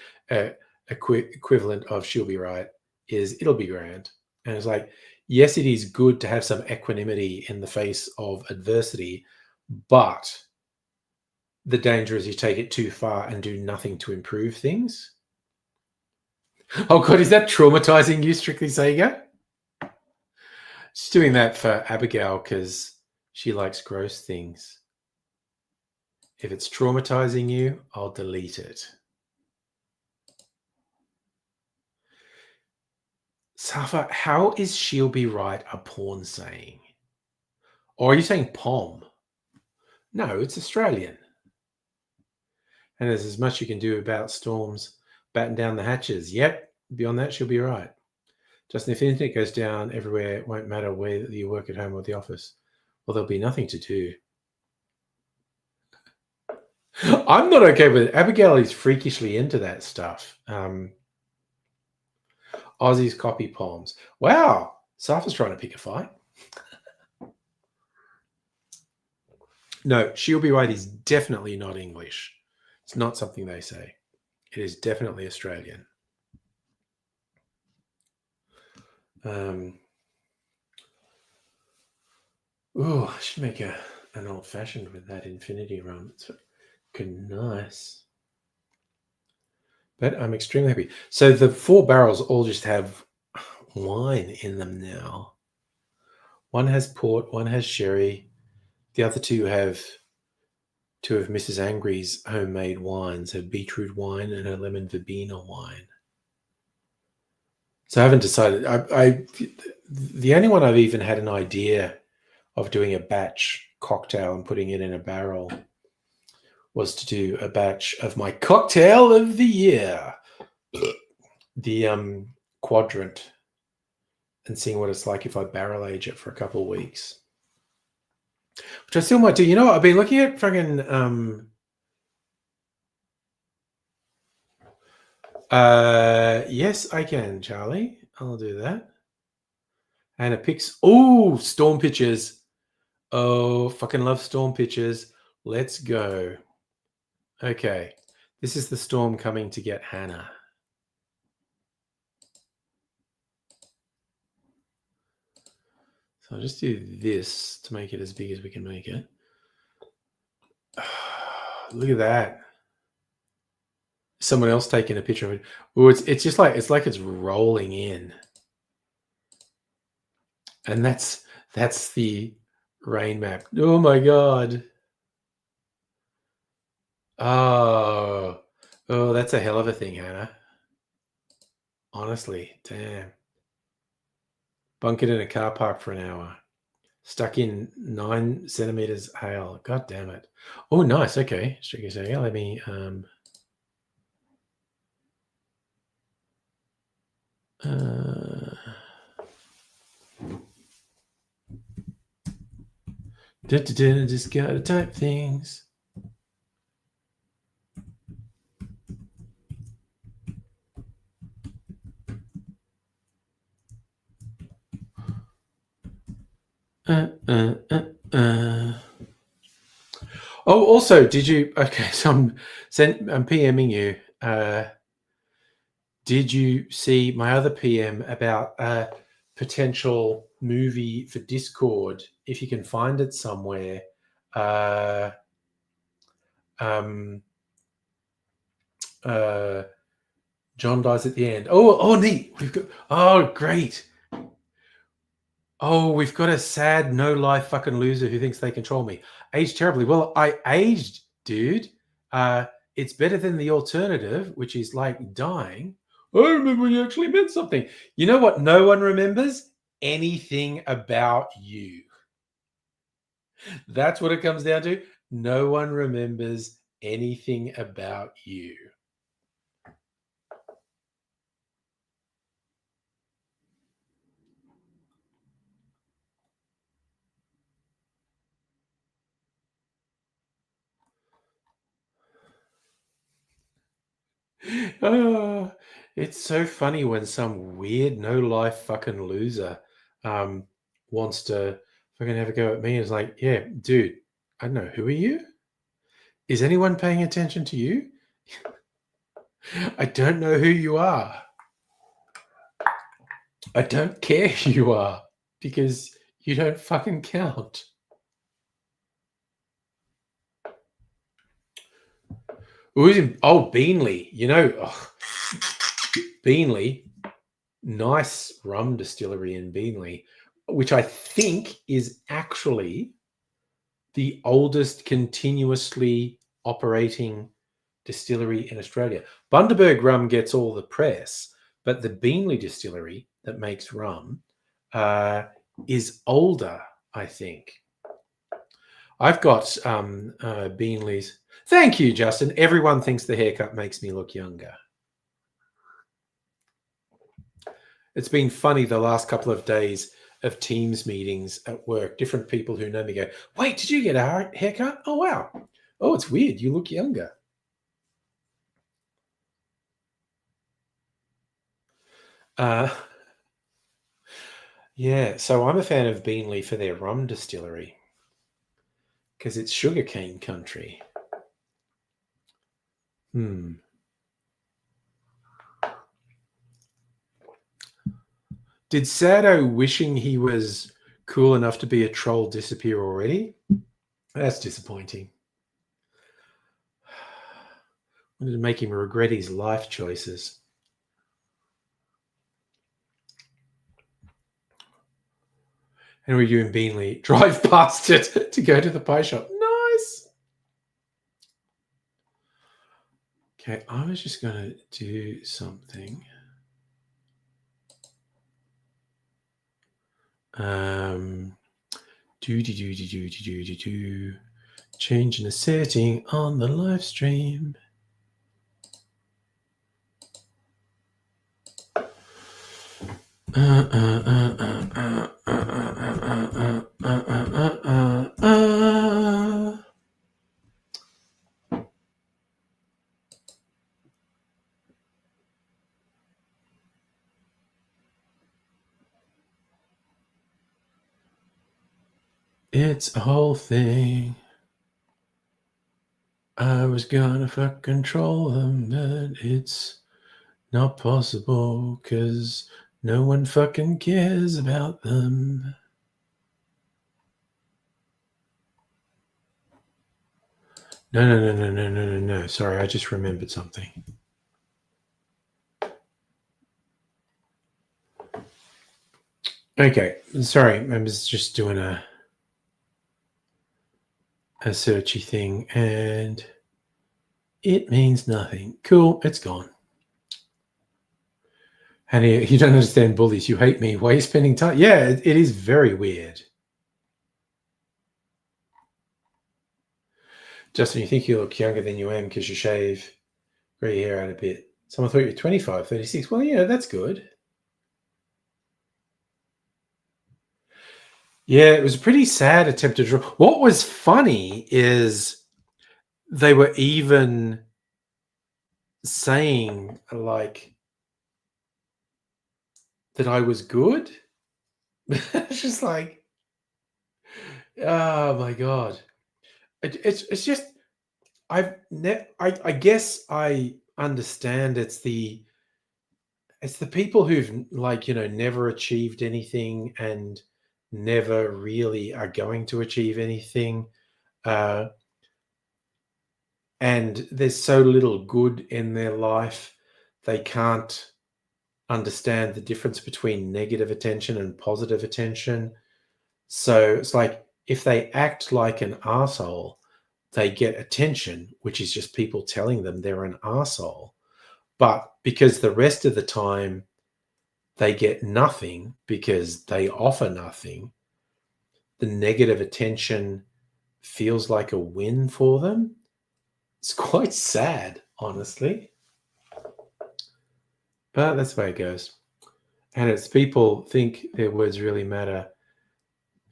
equivalent of she'll be right, is it'll be grand. And it's like, yes, it is good to have some equanimity in the face of adversity, but the danger is you take it too far and do nothing to improve things. Oh God, is that traumatizing you, Strictly Sega? She's doing that for Abigail because she likes gross things. If it's traumatizing you, I'll delete it. Safa, how is she'll be right a porn saying? Or are you saying POM? No, it's Australian. And there's as much you can do about storms. Batten down the hatches. Yep, beyond that, she'll be right. Justin, if the internet goes down everywhere, it won't matter whether you work at home or the office. Well, there'll be nothing to do. I'm not okay with it. Abigail is freakishly into that stuff. Aussies copy poems. Wow. Safa's trying to pick a fight. No, she'll be right is definitely not English. It's not something they say. It is definitely Australian. I should make an old-fashioned with that infinity rum. It's nice. But I'm extremely happy. So the 4 barrels all just have wine in them now. One has port, one has sherry. The other 2 have 2 of Mrs. Angry's homemade wines, her beetroot wine and her lemon verbena wine. So I haven't decided. The only one I've even had an idea of doing a batch cocktail and putting it in a barrel was to do a batch of my cocktail of the year. The quadrant and seeing what it's like if I barrel age it for a couple of weeks. Which I still might do. You know what? I've been looking at fucking yes, I can, Charlie. I'll do that. And it picks storm pitches. Oh, fucking love storm pitches. Let's go. Okay. This is the storm coming to get Hannah. So I'll just do this to make it as big as we can make it. Look at that. Someone else taking a picture of it. Oh, it's just like it's rolling in. And that's the rain map. Oh my god. Oh, that's a hell of a thing, Hannah. Honestly, damn. Bunkered in a car park for an hour. Stuck in 9 centimeters hail. God damn it. Oh, nice. Okay. Let me just gotta type things. Oh, also, did you? Okay, so I'm PMing you. Did you see my other PM about a potential movie for Discord? If you can find it somewhere. John dies at the end. Oh, neat. Great. Oh, we've got a sad, no-life fucking loser who thinks they control me. Aged terribly. Well, I aged, dude. It's better than the alternative, which is like dying. I remember when you actually meant something. You know what no one remembers? Anything about you. That's what it comes down to. No one remembers anything about you. It's so funny when some weird no-life fucking loser wants to fucking have a go at me. It's like, yeah, dude, I don't know. Who are you? Is anyone paying attention to you? I don't know who you are. I don't care who you are because you don't fucking count. Beanley. You know, Beanley, nice rum distillery in Beanley, which I think is actually the oldest continuously operating distillery in Australia. Bundaberg rum gets all the press, but the Beanley distillery that makes rum is older, I think. I've got Beanley's. Thank you, Justin. Everyone thinks the haircut makes me look younger. It's been funny the last couple of days of Teams meetings at work. Different people who know me go, wait, did you get a haircut? Oh, wow. Oh, it's weird. You look younger. Yeah, so I'm a fan of Beanley for their rum distillery because it's sugarcane country. Did Sado wishing he was cool enough to be a troll disappear already? That's disappointing. Wanted to make him regret his life choices. And we're doing Beanley. Drive past it to go to the pie shop. Nice. Okay, I was just going to do something. Changing a setting on the live stream. It's a whole thing. I was gonna fuck control them, but it's not possible because no one fucking cares about them. No. Sorry, I just remembered something. Okay, sorry, I was just doing a searchy thing and it means nothing. Cool, it's gone. Honey, you don't understand bullies. You hate me. Why are you spending time? Yeah, it is very weird. Justin, you think you look younger than you am because you shave grey hair out a bit. Someone thought you were 25, 36. Well, yeah, that's good. Yeah, it was a pretty sad attempt to draw. What was funny is they were even saying, like, that I was good. It's just like, oh my God. It's just, I guess I understand it's the people who've, like, never achieved anything and never really are going to achieve anything. And there's so little good in their life, they can't understand the difference between negative attention and positive attention. So it's like if they act like an arsehole, they get attention, which is just people telling them they're an arsehole. But because the rest of the time they get nothing because they offer nothing, the negative attention feels like a win for them. It's quite sad, honestly. But that's the way it goes. And it's people think their words really matter.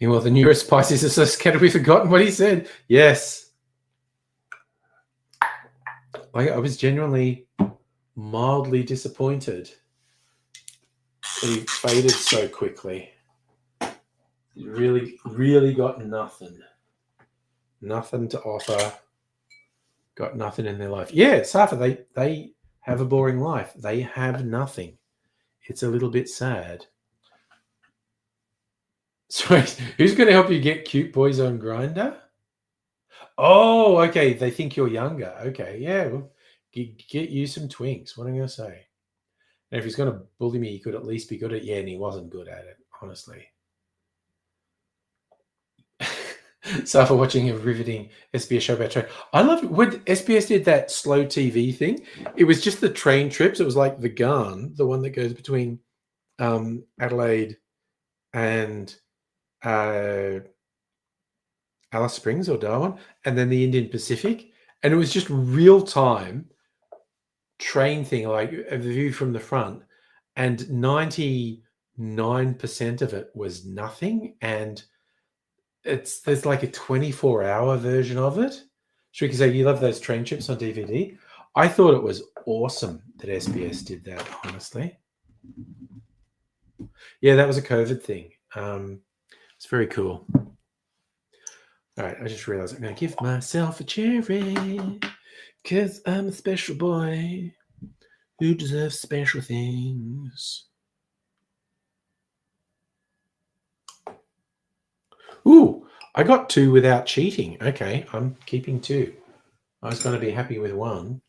Meanwhile, the neurospices are so scared we've forgotten what he said. Yes. I was genuinely mildly disappointed that he faded so quickly. He really got nothing. Nothing to offer. Got nothing in their life. Yeah, Safa, they have a boring life. They have nothing. It's a little bit sad. So who's going to help you get cute boys on Grindr? Oh, okay. They think you're younger. Okay, yeah. Well, get you some twinks. What am I going to say? And if he's going to bully me, he could at least be good at it. Yeah, and he wasn't good at it, honestly. So for watching a riveting SBS show about train. I loved when SBS did that slow TV thing. It was just the train trips. It was like the Garn, the one that goes between Adelaide and Alice Springs or Darwin, and then the Indian Pacific. And it was just real time train thing, like a view from the front. And 99% of it was nothing. And there's like a 24-hour version of it. Shriki said, you love those train trips on DVD. I thought it was awesome that SBS did that, honestly. Yeah, that was a COVID thing. It's very cool. All right, I just realized I'm going to give myself a cherry because I'm a special boy who deserves special things. Ooh, I got 2 without cheating. Okay, I'm keeping 2. I was going to be happy with 1.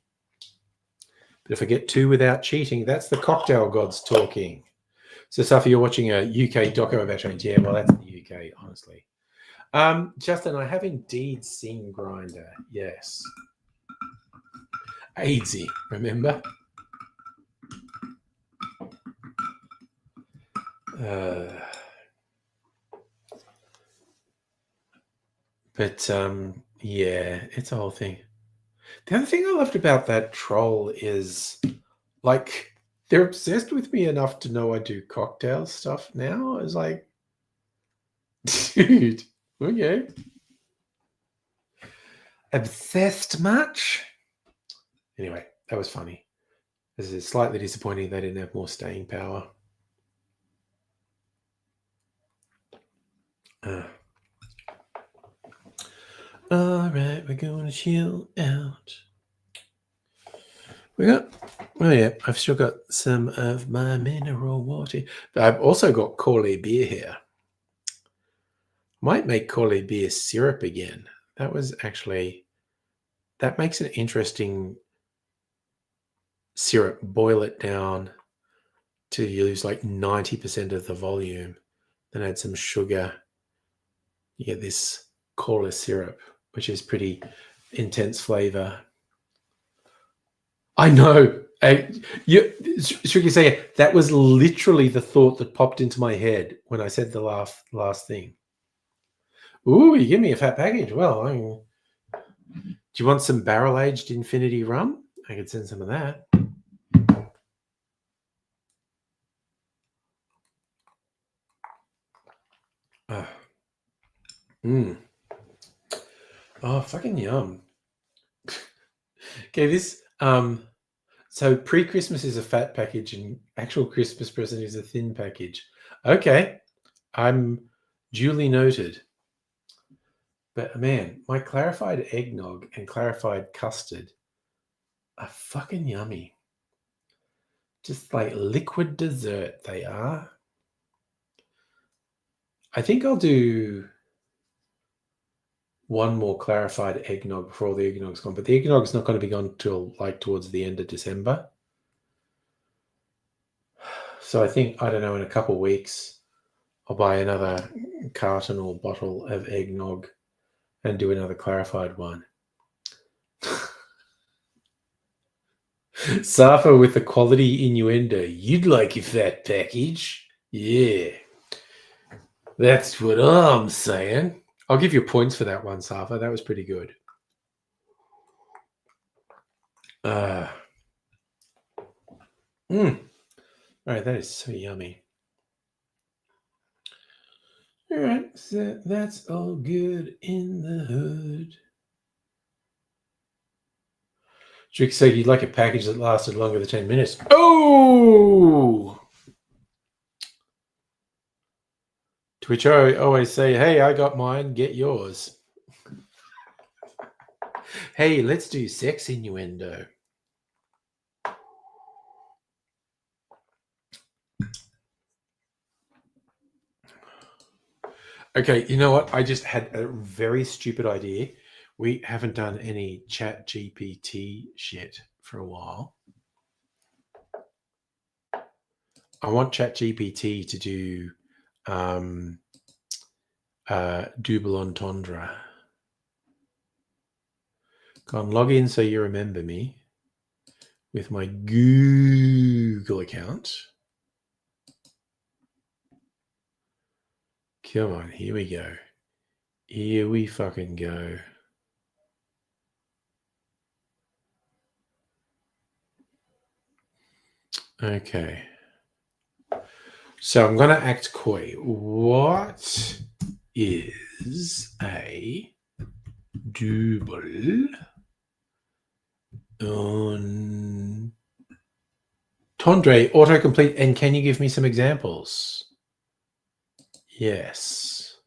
But if I get 2 without cheating, that's the cocktail gods talking. So, Safi, you're watching a UK doco about trains. Yeah, well, that's the UK, honestly. Justin, I have indeed seen Grindr. Yes. AIDSy, remember? But yeah, it's a whole thing. The other thing I loved about that troll is, like, They're obsessed with me enough to know I do cocktail stuff now. It's like, dude, okay. Obsessed much? Anyway, that was funny. This is slightly disappointing they didn't have more staying power. All right, we're going to chill out. I've still got some of my mineral water. But I've also got Corley beer here. Might make Corley beer syrup again. That makes an interesting syrup. Boil it down to use like 90% of the volume, then add some sugar. You get this Corley syrup, which is pretty intense flavor. I know. Should you say that was literally the thought that popped into my head when I said the last thing. Ooh, you give me a fat package. Well, do you want some barrel-aged Infinity rum? I could send some of that. Oh, fucking yum. Okay, this so pre-Christmas is a fat package and actual Christmas present is a thin package. Okay. I'm duly noted. But man, my clarified eggnog and clarified custard are fucking yummy. Just like liquid dessert they are. I think I'll do one more clarified eggnog before all the eggnog's gone. But the eggnog's not going to be gone till like towards the end of December. So I think, I don't know, in a couple of weeks, I'll buy another carton or bottle of eggnog and do another clarified one. Safa with the quality innuendo. You'd like a fat package? Yeah. That's what I'm saying. I'll give you points for that one, Safa. That was pretty good. All right, that is so yummy. All right, so that's all good in the hood. Trick said you'd like a package that lasted longer than 10 minutes. Oh! To which I always say, hey, I got mine, get yours. Hey, let's do sex innuendo. Okay, you know what? I just had a very stupid idea. We haven't done any Chat GPT shit for a while. I want Chat GPT to do double entendre. Go on, log in so you remember me with my Google account. Come on, here we go. Here we fucking go. Okay. So I'm going to act coy. What is a double entendre autocomplete? And can you give me some examples? Yes.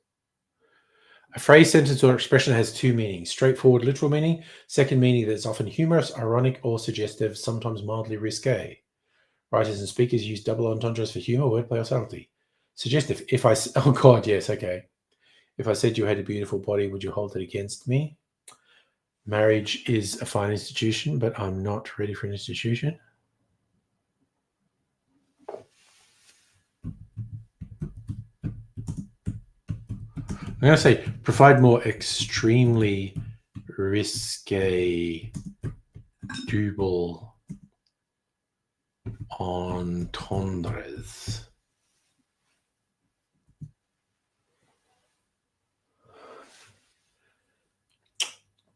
A phrase, sentence, or expression has two meanings. Straightforward, literal meaning. Second meaning that's often humorous, ironic, or suggestive, sometimes mildly risque. Writers and speakers use double entendres for humor, wordplay, or subtlety. Suggestive. Oh God, yes, okay. If I said you had a beautiful body, would you hold it against me? Marriage is a fine institution, but I'm not ready for an institution. I'm going to say provide more extremely risque double entendres.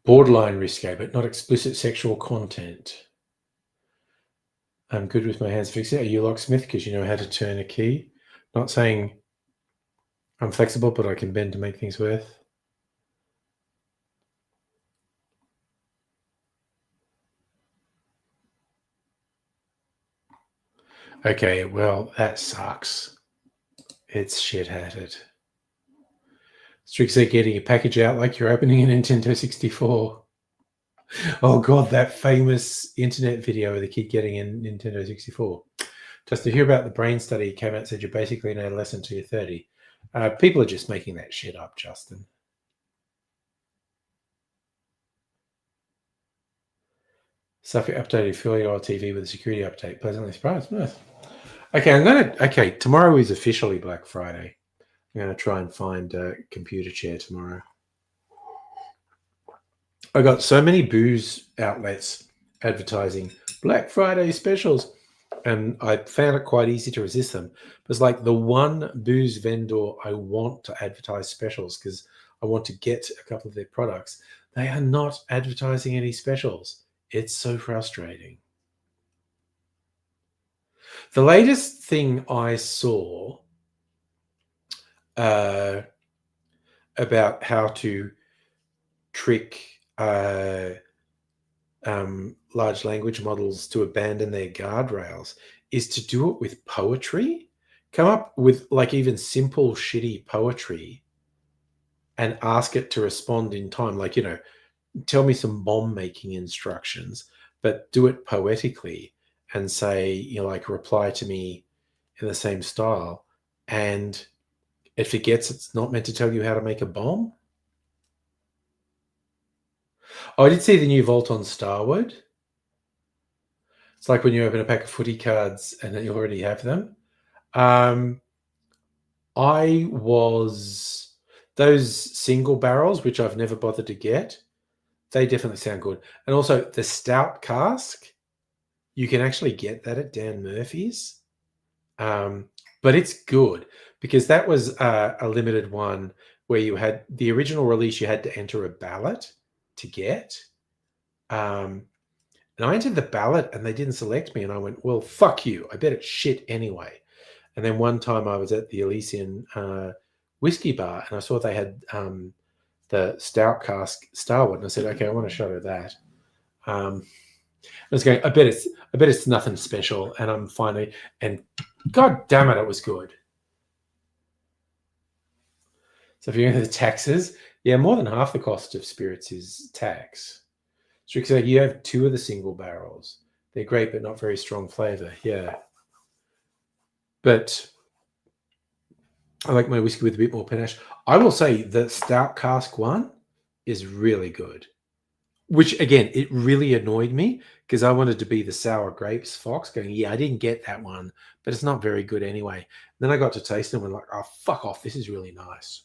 Borderline risque, but not explicit sexual content. I'm good with my hands. Fix it. Are you locksmith because you know how to turn a key? Not saying I'm flexible, but I can bend to make things work. Okay, well, that sucks. It's shit-hatted. Strix said getting a package out like you're opening a Nintendo 64. Oh god, that famous internet video of the kid getting a Nintendo 64. Just to hear about the brain study came out and said you're basically an adolescent till you're 30. People are just making that shit up, Justin. Suffolk updated full-year-old TV with a security update. Pleasantly surprised. Nice. Okay, tomorrow is officially Black Friday. I'm going to try and find a computer chair tomorrow. I got so many booze outlets advertising Black Friday specials, and I found it quite easy to resist them. It's like the one booze vendor I want to advertise specials because I want to get a couple of their products. They are not advertising any specials. It's so frustrating. The latest thing I saw about how to trick large language models to abandon their guardrails is to do it with poetry. Come up with like even simple shitty poetry and ask it to respond in time. Like, you know, tell me some bomb making instructions, but do it poetically and say, you know, like reply to me in the same style. And it forgets it's not meant to tell you how to make a bomb. Oh, I did see the new Vault on Starwood. It's like when you open a pack of footy cards and then you already have them. I was those single barrels, which I've never bothered to get. They definitely sound good. And also the stout cask, you can actually get that at Dan Murphy's. But it's good because that was a limited one where you had the original release, you had to enter a ballot to get. And I entered the ballot and they didn't select me. And I went, well, fuck you. I bet it's shit anyway. And then one time I was at the Elysian whiskey bar and I saw they had the stout cask Starwood. And I said, okay, I want a shot of that. I was going, I bet it's nothing special. And I'm finally, and God damn it, it was good. So if you're into the taxes, yeah, more than half the cost of spirits is tax. Strict said you have two of the single barrels. They're great, but not very strong flavor. Yeah. But I like my whiskey with a bit more panache. I will say the stout cask one is really good. Which, again, it really annoyed me because I wanted to be the sour grapes fox going, yeah, I didn't get that one, but it's not very good anyway. And then I got to taste them and like, oh, fuck off. This is really nice.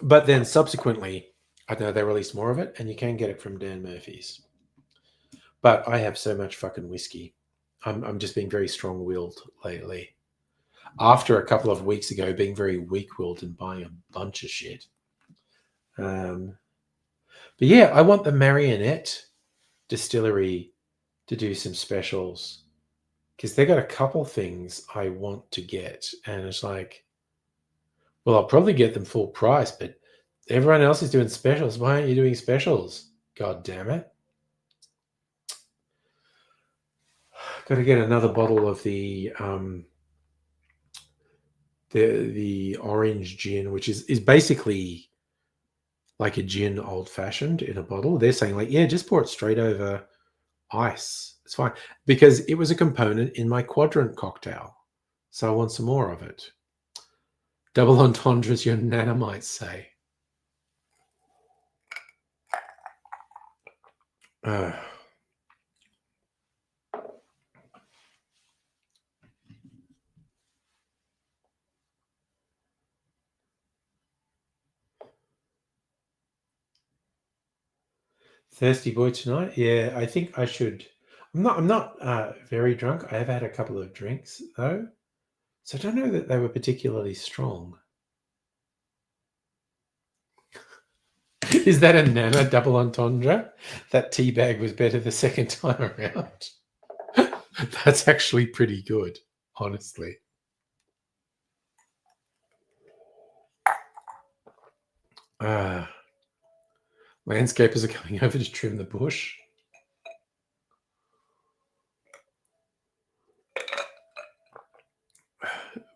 But then subsequently, I don't know, they released more of it and you can get it from Dan Murphy's. But I have so much fucking whiskey. I'm just being very strong-willed lately. After a couple of weeks ago being very weak-willed and buying a bunch of shit. But yeah, I want the Marionette distillery to do some specials because they got a couple things I want to get. And it's like, well, I'll probably get them full price, but everyone else is doing specials. Why aren't you doing specials? God damn it. Got to get another bottle of the orange gin, which is basically like a gin old fashioned in a bottle. They're saying like, yeah, just pour it straight over ice. It's fine because it was a component in my quadrant cocktail. So I want some more of it. Double entendres, your nana might say. Thirsty boy tonight? Yeah, I think I should. I'm not very drunk. I have had a couple of drinks though, so I don't know that they were particularly strong. Is that a Nana double entendre? That tea bag was better the second time around. That's actually pretty good, honestly. Landscapers are coming over to trim the bush.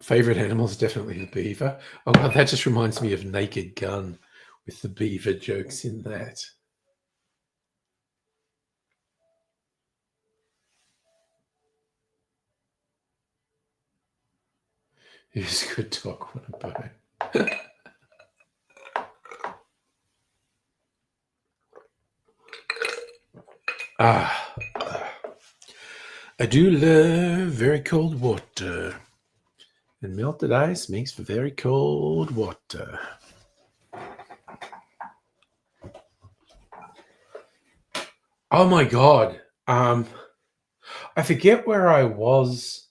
Favorite animal is definitely the beaver. Oh God, that just reminds me of Naked Gun with the beaver jokes in that. Who's good talk? What a bone. I do love very cold water. And melted ice makes for very cold water. Oh my God. I forget where I was.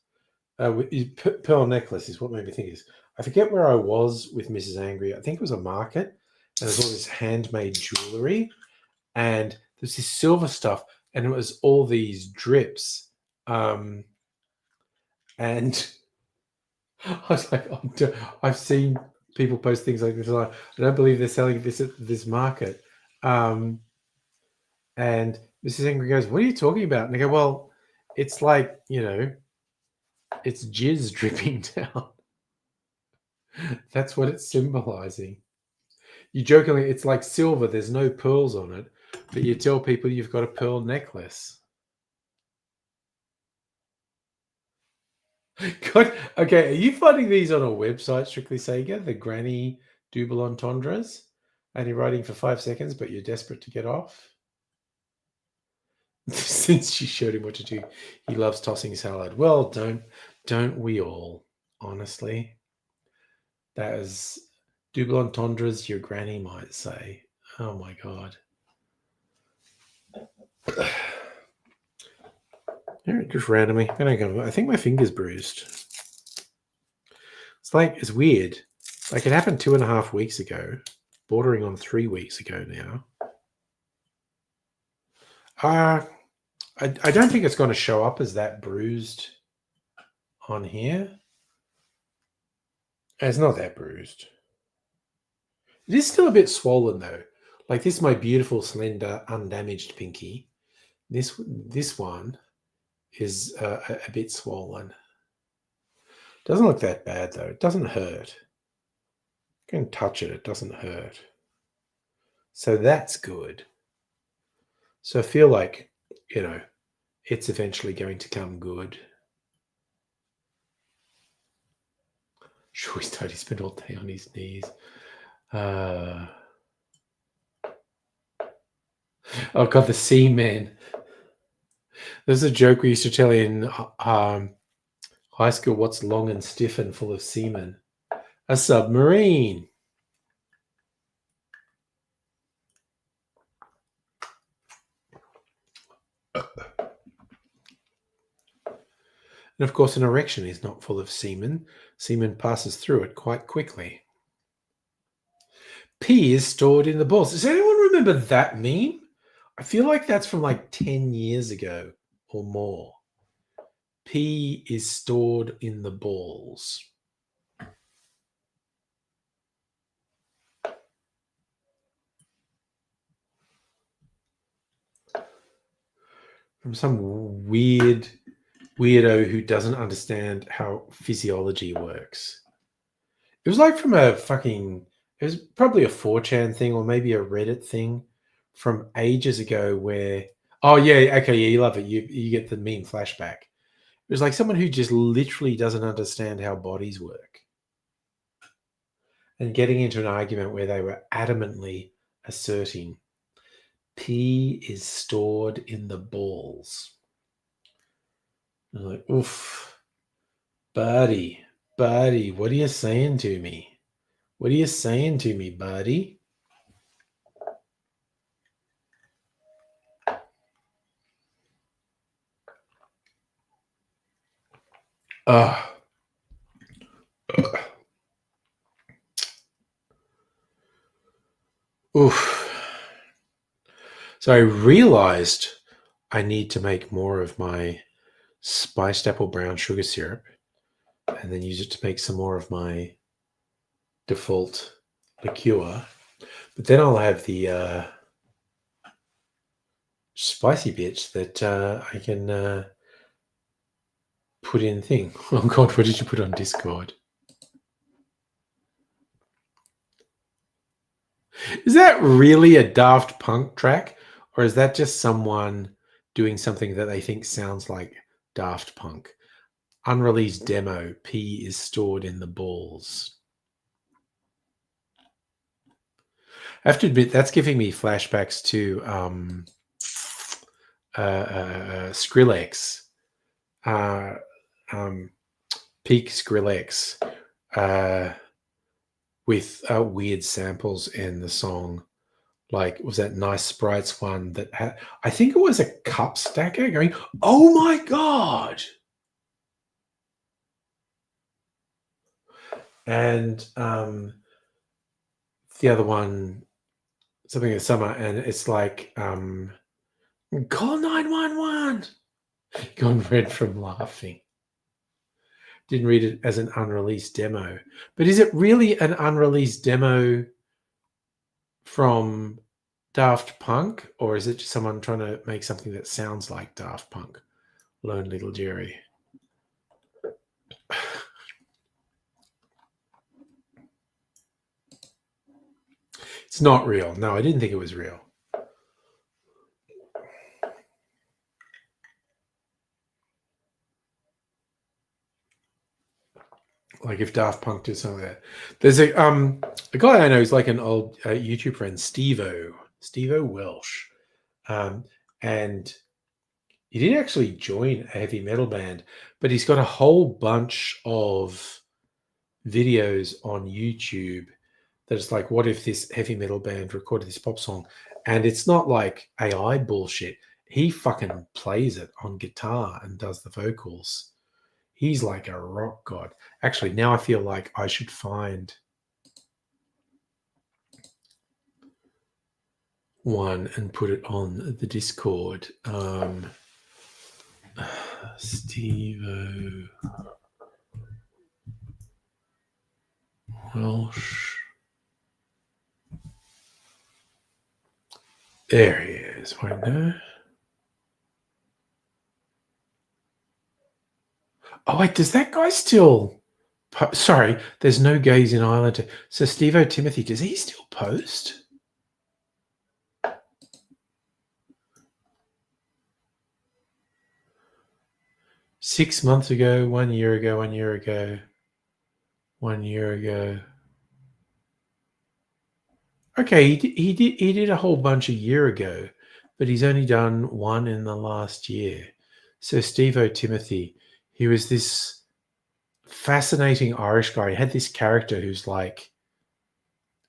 Pearl necklace is what made me think of this. I forget where I was with Mrs. Angry. I think it was a market, and there's all this handmade jewelry, and there's this silver stuff, and it was all these drips. And I was like, I've seen people post things like this. Like, I don't believe they're selling this at this market. And Mrs. Angry goes, "What are you talking about?" And I go, "Well, it's like, it's jizz dripping down." That's what it's symbolizing. You jokingly, it's like silver. There's no pearls on it, but you tell people you've got a pearl necklace. God, okay, are you finding these on a website, Strictly Sega, the granny double entendres? And you're writing for 5 seconds, but you're desperate to get off? Since she showed him what to do, he loves tossing salad. Well, don't we all? Honestly, that is double entendres. Your granny might say. Oh my God. Just randomly. I think my finger's bruised. It's weird. Like it happened 2.5 weeks ago, bordering on 3 weeks ago now. I don't think it's going to show up as that bruised on here. It's not that bruised. It is still a bit swollen though. Like this is my beautiful, slender, undamaged pinky. This one is a bit swollen. Doesn't look that bad though. It doesn't hurt. You can touch it. It doesn't hurt. So that's good. So I feel like, it's eventually going to come good. Sure, he's totally spent all day on his knees. Oh God, the seaman. There's a joke we used to tell in high school. What's long and stiff and full of seamen? A submarine. And of course, an erection is not full of semen. Semen passes through it quite quickly. Pee is stored in the balls. Does anyone remember that meme? I feel like that's from like 10 years ago or more. Pee is stored in the balls. From some weirdo who doesn't understand how physiology works. It was like from it was probably a 4chan thing or maybe a Reddit thing from ages ago where, oh yeah, okay, yeah, you love it. You get the meme flashback. It was like someone who just literally doesn't understand how bodies work. And getting into an argument where they were adamantly asserting pee is stored in the balls. I was like, oof, buddy, what are you saying to me? What are you saying to me, buddy? Oof. So I realized I need to make more of my spiced apple brown sugar syrup and then use it to make some more of my default liqueur. But then I'll have the spicy bits that I can put in thing. Oh God, what did you put on Discord? Is that really a Daft Punk track? Or is that just someone doing something that they think sounds like Daft Punk? Unreleased demo, P is stored in the balls. I have to admit, that's giving me flashbacks to Skrillex, peak Skrillex, with weird samples in the song. Like, was that Nice Sprites one that had, I think it was a cup stacker going, oh my God. And the other one, something in summer, and it's like, call 911. Gone red from laughing. Didn't read it as an unreleased demo. But is it really an unreleased demo from Daft Punk, or is it just someone trying to make something that sounds like Daft Punk? Lone Little Jerry. It's not real. No, I didn't think it was real. Like if Daft Punk did something like that. There's a guy I know who's like an old YouTube friend, Steve-O Welsh. And he did actually join a heavy metal band, but he's got a whole bunch of videos on YouTube that it's like, what if this heavy metal band recorded this pop song? And it's not like AI bullshit. He fucking plays it on guitar and does the vocals. He's like a rock god. Actually, now I feel like I should find one and put it on the Discord. Steve-O Welsh. There he is. Wait, no. Oh, wait, does that guy still... Sorry, there's no gays in Ireland. So Steve-O Timothy, does he still post? Six months ago, 1 year ago, 1 year ago, 1 year ago. Okay, he did a whole bunch a year ago, but he's only done one in the last year. So Steve-O Timothy, he was this fascinating Irish guy. He had this character who's like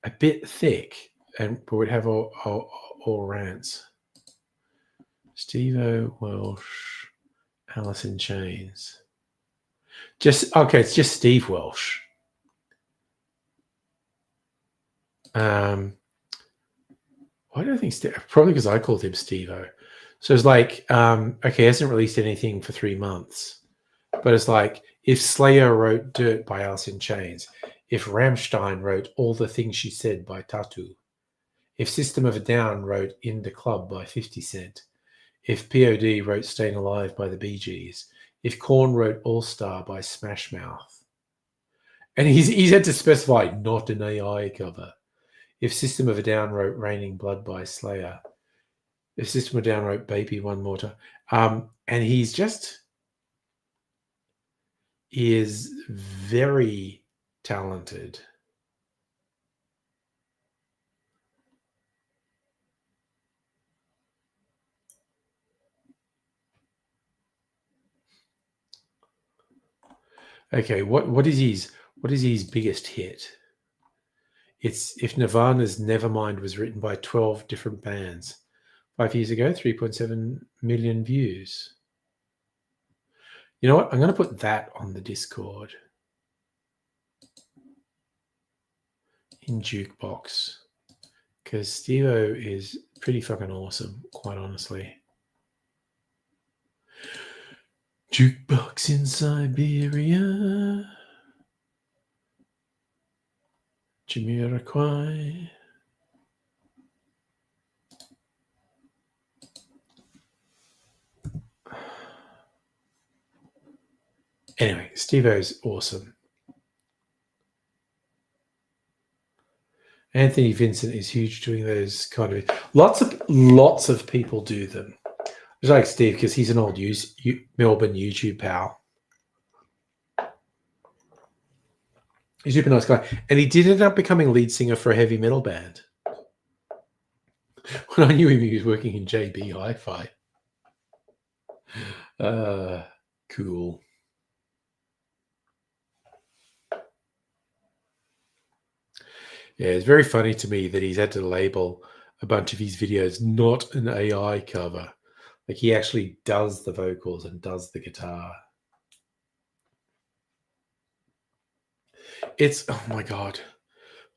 a bit thick and would have all rants. Steve-O Welsh, Alice in Chains. It's just Steve Welsh. Why do I think probably because I called him Steve-O. So it's like, okay, he hasn't released anything for 3 months, but it's like if Slayer wrote Dirt by Alice in Chains, if Rammstein wrote All the Things She Said by Tatu, if System of a Down wrote In the Club by 50 Cent, if POD wrote Staying Alive by the Bee Gees, if Korn wrote All Star by Smash Mouth, and he's had to specify not an AI cover. If System of a Down wrote Raining Blood by Slayer, if System of a Down wrote Baby One More Time, and he's just is very talented. Okay, what is his biggest hit? It's if Nirvana's Nevermind was written by 12 different bands. 5 years ago, 3.7 million views. You know what? I'm going to put that on the Discord. In Jukebox. Because Steve-O is pretty fucking awesome, quite honestly. Jukebox in Siberia. Jamiroquai. Anyway, Steve-O's awesome. Anthony Vincent is huge doing those kind of. Lots of people do them. Just like Steve, because he's an old Melbourne YouTube pal. He's a super nice guy, and he did end up becoming lead singer for a heavy metal band. When I knew him, he was working in JB Hi-Fi. Cool. Yeah, it's very funny to me that he's had to label a bunch of his videos not an AI cover. Like he actually does the vocals and does the guitar. It's, oh my God.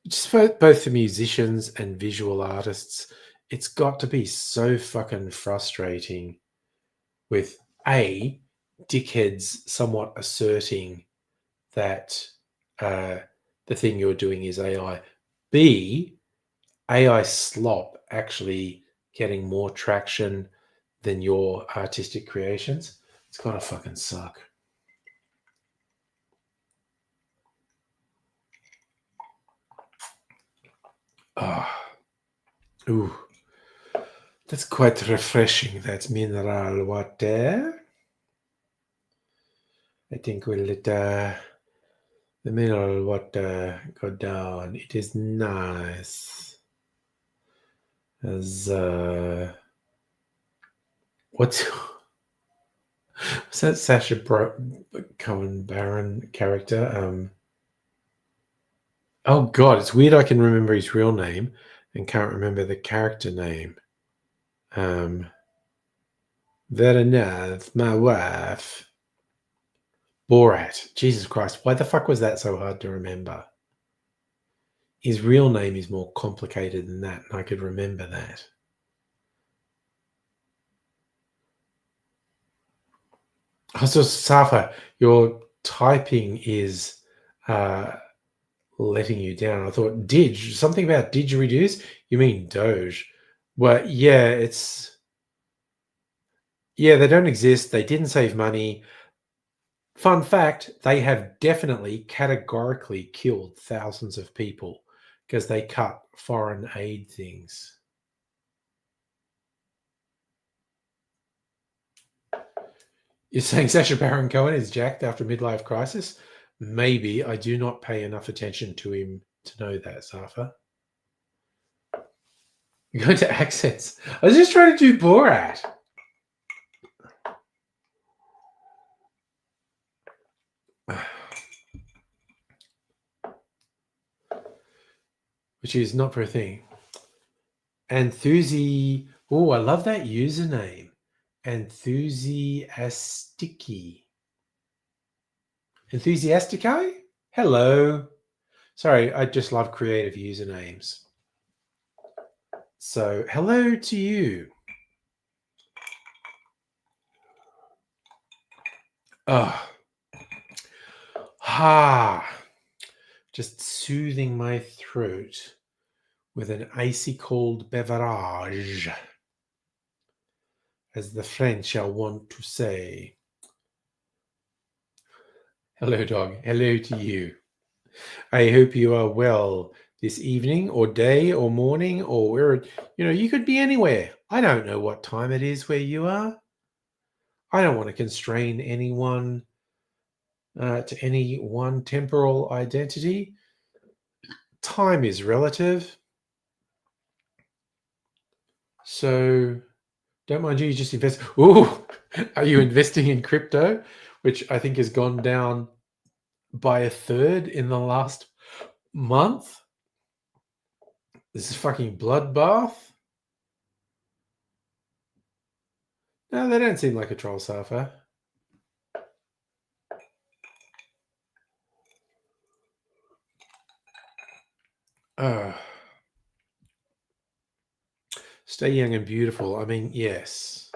Just for both the musicians and visual artists, it's got to be so fucking frustrating with A, dickheads somewhat asserting that the thing you're doing is AI. B, AI slop actually getting more traction than your artistic creations. It's gotta fucking suck. Ooh, that's quite refreshing. That's mineral water. I think we'll let the mineral water go down. It is nice. As what's that Sacha Cohen Baron character? Oh God, it's weird. I can remember his real name and can't remember the character name. Vernav, my wife. Borat. Jesus Christ, why the fuck was that so hard to remember? His real name is more complicated than that, and I could remember that. Also, Safa, your typing is letting you down. I thought something about didgeridoos. You mean Doge? Well, yeah, they don't exist. They didn't save money. Fun fact: they have definitely categorically killed thousands of people because they cut foreign aid things. You're saying Sacha Baron Cohen is jacked after midlife crisis? Maybe. I do not pay enough attention to him to know that, Safa. You're going to accents. I was just trying to do Borat. Which is not for a thing. Enthusi. Oh, I love that username. Enthusiastiki. Enthusiastici? Hello. Sorry, I just love creative usernames. So, hello to you. Just soothing my throat with an icy cold beverage, as the French are wont to say. Hello, dog. Hello to you. I hope you are well this evening or day or morning or where, you could be anywhere. I don't know what time it is where you are. I don't want to constrain anyone to any one temporal identity. Time is relative. So don't mind you just invest. Ooh, are you investing in crypto, which I think has gone down by a third in the last month? This is fucking bloodbath. No, they don't seem like a troll surfer. Stay young and beautiful. I mean, yes.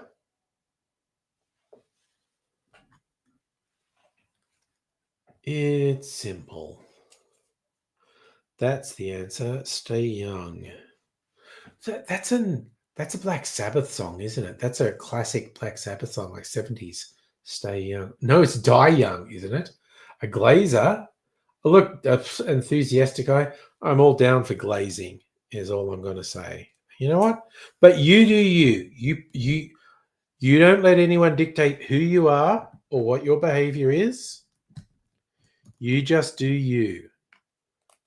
It's simple. That's the answer. Stay young. That's a Black Sabbath song, isn't it? That's a classic Black Sabbath song, like 70s. Stay young. No, it's Die Young, isn't it? A glazer. Look, enthusiastic guy. I'm all down for glazing, is all I'm going to say. You know what? But you do you. You don't let anyone dictate who you are or what your behavior is. You just do you.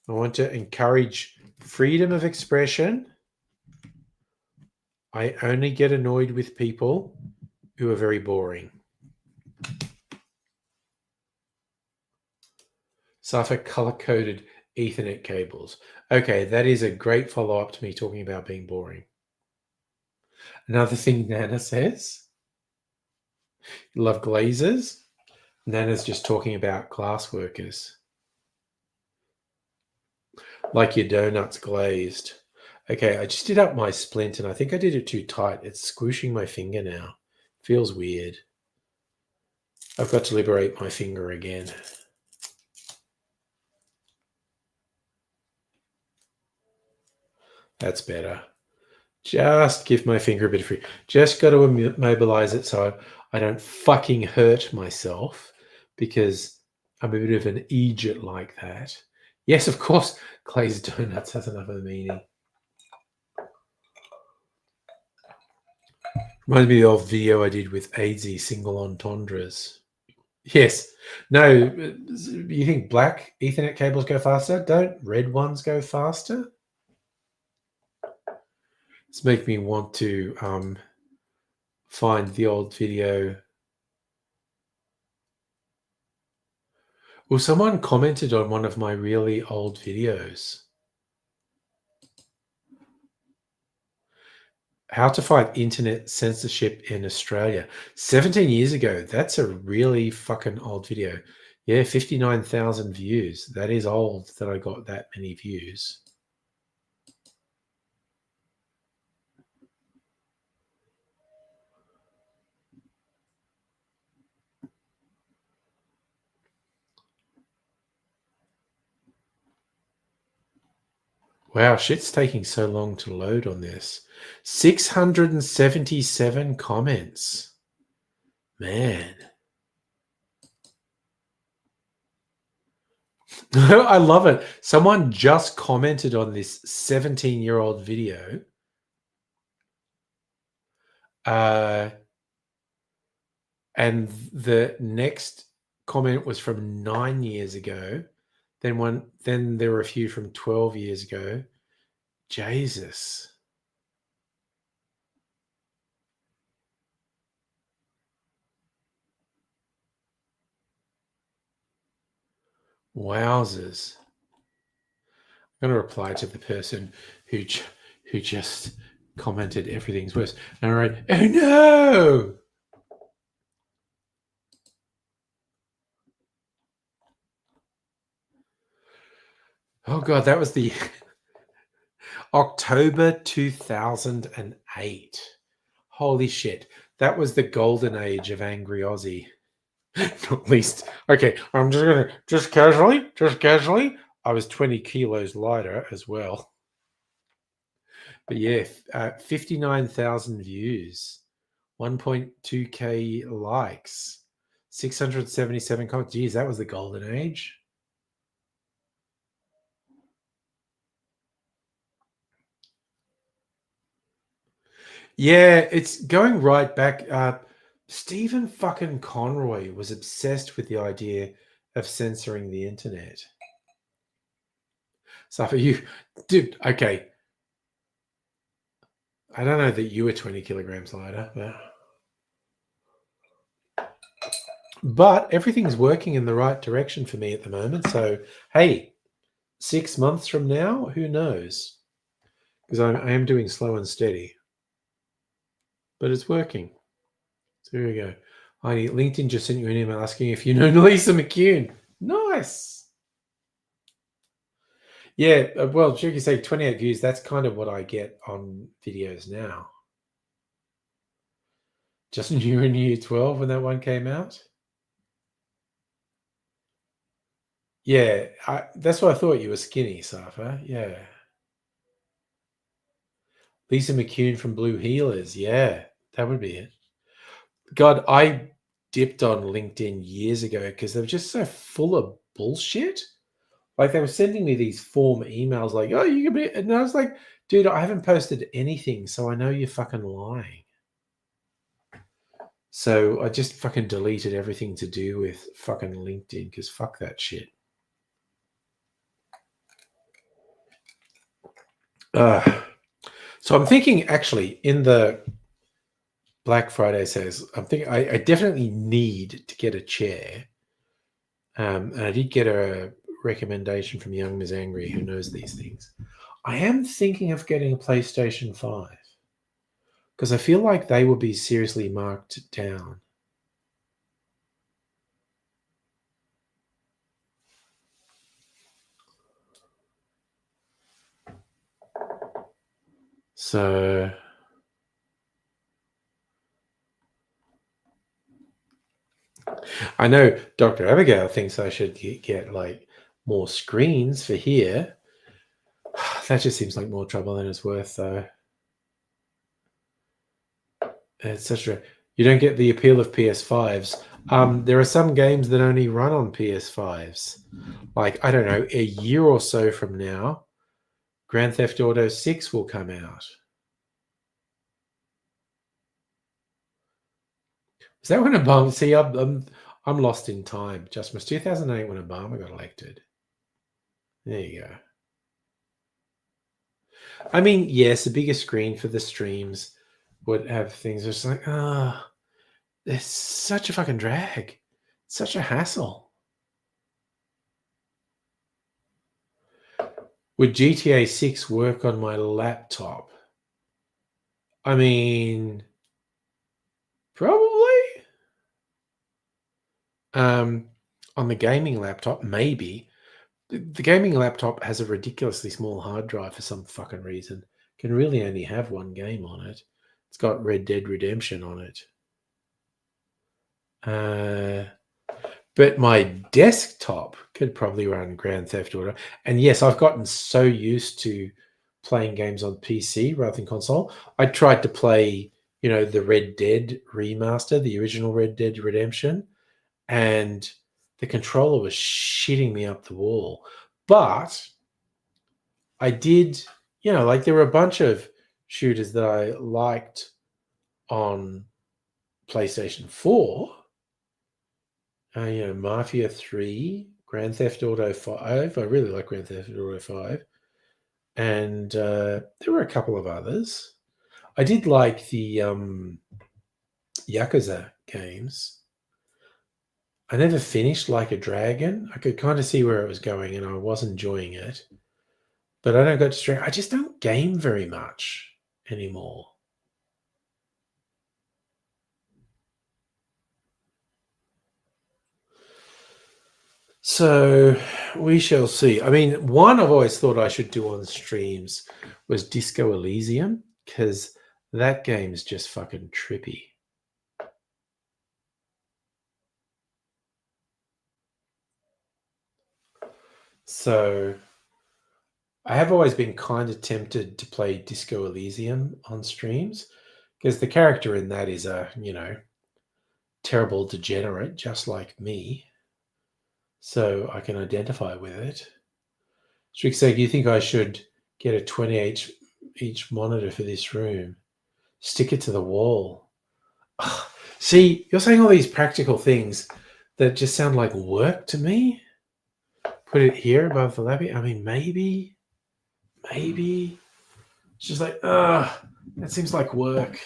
I want to encourage freedom of expression. I only get annoyed with people who are very boring. Suffer color-coded Ethernet cables. Okay, that is a great follow-up to me talking about being boring. Another thing Nana says, you love glazers. Nana's just talking about glass workers. Like your donuts glazed. Okay, I just did up my splint and I think I did it too tight. It's squooshing my finger now. Feels weird. I've got to liberate my finger again. That's better. Just give my finger a bit of free. Just got to immobilize it so I don't fucking hurt myself because I'm a bit of an idiot like that. Yes, of course, glazed donuts has enough of a meaning. Reminds me of the old video I did with AIDSy single entendres. Yes. No, you think black Ethernet cables go faster? Don't red ones go faster? It's making me want to find the old video. Well, someone commented on one of my really old videos. How to fight internet censorship in Australia. 17 years ago. That's a really fucking old video. Yeah, 59,000 views. That is old that I got that many views. Wow, shit's taking so long to load on this. 677 comments. Man. I love it. Someone just commented on this 17-year-old video. And the next comment was from 9 years ago. Then there were a few from 12 years ago. Jesus. Wowzers. I'm going to reply to the person who just commented everything's worse. And I wrote, oh no! Oh God, that was the October 2008. Holy shit. That was the golden age of Angry Aussie. At least. Okay, I'm just going to, just casually, I was 20 kilos lighter as well. But yeah, 59,000 views, 1.2k likes, 677 comments. Geez, that was the golden age. Yeah, it's going right back. Stephen fucking Conroy was obsessed with the idea of censoring the internet. So for you, dude, okay. I don't know that you were 20 kilograms lighter, but everything's working in the right direction for me at the moment. So, hey, 6 months from now, who knows? Because I am doing slow and steady, but it's working. So here we go. Heidi, LinkedIn just sent you an email asking if you know Lisa McCune. Nice. Yeah, well, you can say 28 views. That's kind of what I get on videos now. Just you in year 12 when that one came out? Yeah, that's what I thought. You were skinny, Safa. Yeah. Lisa McCune from Blue Healers. Yeah, that would be it. God, I dipped on LinkedIn years ago because they were just so full of bullshit. Like they were sending me these form emails like, oh, you can be, and I was like, dude, I haven't posted anything, so I know you're fucking lying. So I just fucking deleted everything to do with fucking LinkedIn because fuck that shit. So I'm thinking actually in the Black Friday sales, I'm thinking I definitely need to get a chair. And I did get a recommendation from Young Ms. Angry who knows these things. I am thinking of getting a PlayStation 5 because I feel like they will be seriously marked down. So I know Dr. Abigail thinks I should get like more screens for here. That just seems like more trouble than it's worth, though. Etc. You don't get the appeal of PS5s. There are some games that only run on PS5s. Like, I don't know, a year or so from now, Grand Theft Auto 6 will come out. Is that when Obama? See, I'm lost in time. Just was 2008 when Obama got elected. There you go. I mean, yes, a bigger screen for the streams would have things just like, it's such a fucking drag. Such a hassle. Would GTA 6 work on my laptop? I mean, probably. On the gaming laptop, maybe. The gaming laptop has a ridiculously small hard drive for some fucking reason. Can really only have one game on it. It's got Red Dead Redemption on it. But my desktop could probably run Grand Theft Auto. And yes, I've gotten so used to playing games on PC rather than console. I tried to play, the Red Dead remaster, the original Red Dead Redemption, and the controller was shitting me up the wall. But I did, like there were a bunch of shooters that I liked on PlayStation 4. Mafia 3, Grand Theft Auto 5. I really like Grand Theft Auto 5. And there were a couple of others. I did like the Yakuza games. I never finished Like a Dragon. I could kind of see where it was going and I was enjoying it. But I don't go to stream. I just don't game very much anymore. So we shall see. I mean, one I've always thought I should do on streams was Disco Elysium because that game is just fucking trippy. So I have always been kind of tempted to play Disco Elysium on streams because the character in that is a, terrible degenerate just like me. So I can identify with it. Strick said, do you think I should get a 20 inch monitor for this room? Stick it to the wall. Ugh. See, you're saying all these practical things that just sound like work to me. Put it here above the lappy. I mean, maybe. It's just like, that seems like work.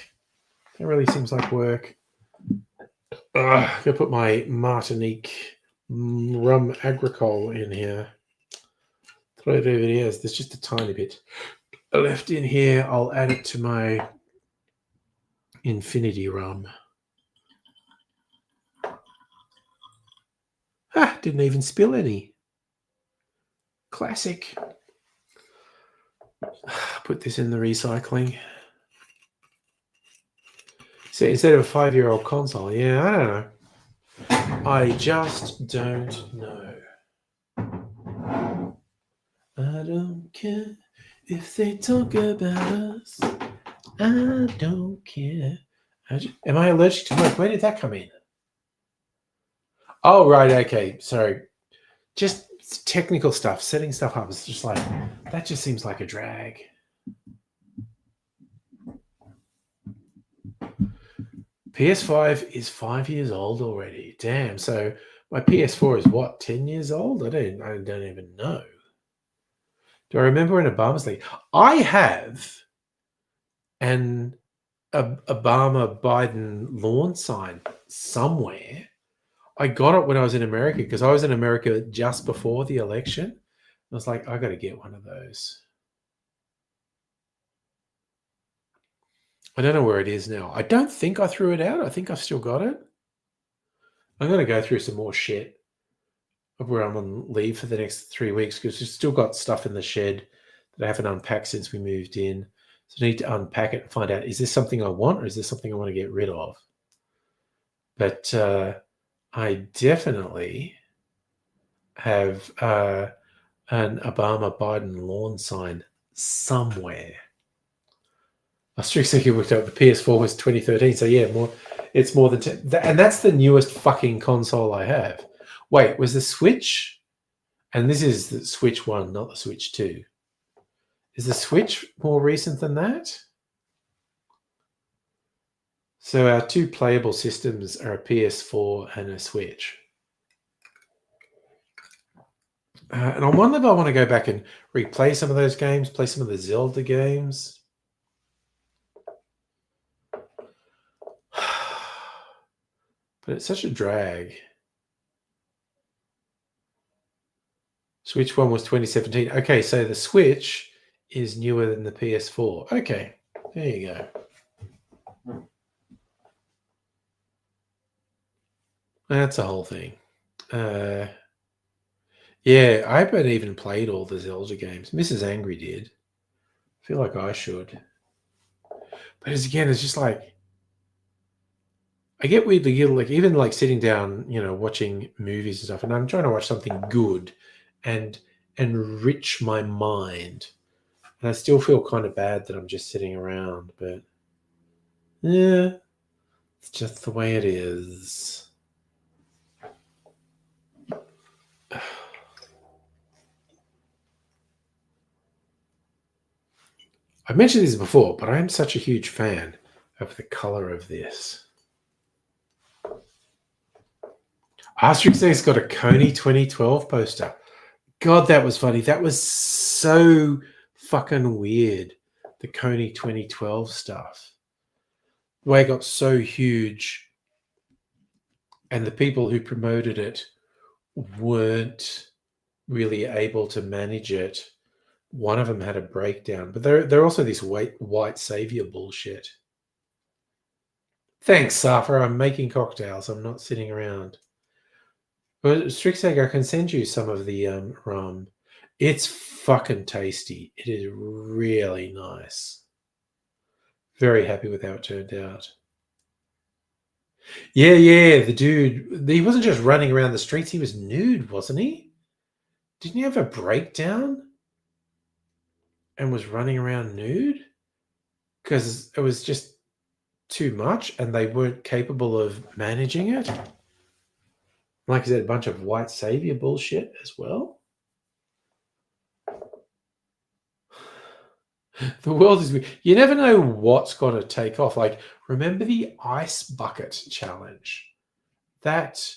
It really seems like work. I'm going to put my Martinique rum agricole in here. Throw it over here. There's just a tiny bit left in here. I'll add it to my infinity rum. Didn't even spill any. Classic. Put this in the recycling. So instead of a 5-year-old console, yeah, I don't know. I just don't know. I don't care if they talk about us. I don't care. Am I allergic to smoke? Where did that come in? Oh, right. Okay. Sorry. Just technical stuff, setting stuff up. It's just like, that just seems like a drag. PS5 is 5 years old already. Damn. So my PS4 is what, 10 years old? I don't even know. Do I remember when Obama's like, I have an Obama Biden lawn sign somewhere. I got it when I was in America because I was in America just before the election. I was like, I got to get one of those. I don't know where it is now. I don't think I threw it out. I think I've still got it. I'm going to go through some more shit where I'm on leave for the next 3 weeks because we've still got stuff in the shed that I haven't unpacked since we moved in. So I need to unpack it and find out, is this something I want or is this something I want to get rid of? But I definitely have an Obama Biden lawn sign somewhere. I strictly looked up. The PS4 was 2013, so yeah, it's more than 10, and that's the newest fucking console I have. Wait, was the Switch? And this is the Switch 1, not the Switch 2. Is the Switch more recent than that? So our two playable systems are a PS4 and a Switch. And on one level, I want to go back and replay some of those games, play some of the Zelda games. But it's such a drag. Switch 1 was 2017. Okay, so the Switch is newer than the PS4. Okay, there you go. That's a whole thing. Yeah, I haven't even played all the Zelda games. Mrs. Angry did. I feel like I should. But it's just like, I get weirdly guilty, like even like sitting down, watching movies and stuff, and I'm trying to watch something good and enrich my mind. And I still feel kind of bad that I'm just sitting around, but yeah, it's just the way it is. I've mentioned this before, but I am such a huge fan of the color of this. Asterix got a Kony 2012 poster. God, that was funny. That was so fucking weird. The Kony 2012 stuff. The way it got so huge and the people who promoted it weren't really able to manage it. One of them had a breakdown, but they're also this white savior bullshit. Thanks, Safa. I'm making cocktails. I'm not sitting around. But Strixegg, I can send you some of the rum. It's fucking tasty. It is really nice. Very happy with how it turned out. Yeah, the dude, he wasn't just running around the streets. He was nude, wasn't he? Didn't he have a breakdown and was running around nude? Because it was just too much and they weren't capable of managing it. Like I said, a bunch of white savior bullshit as well. The world is weird. You never know what's going to take off. Like, remember the ice bucket challenge? That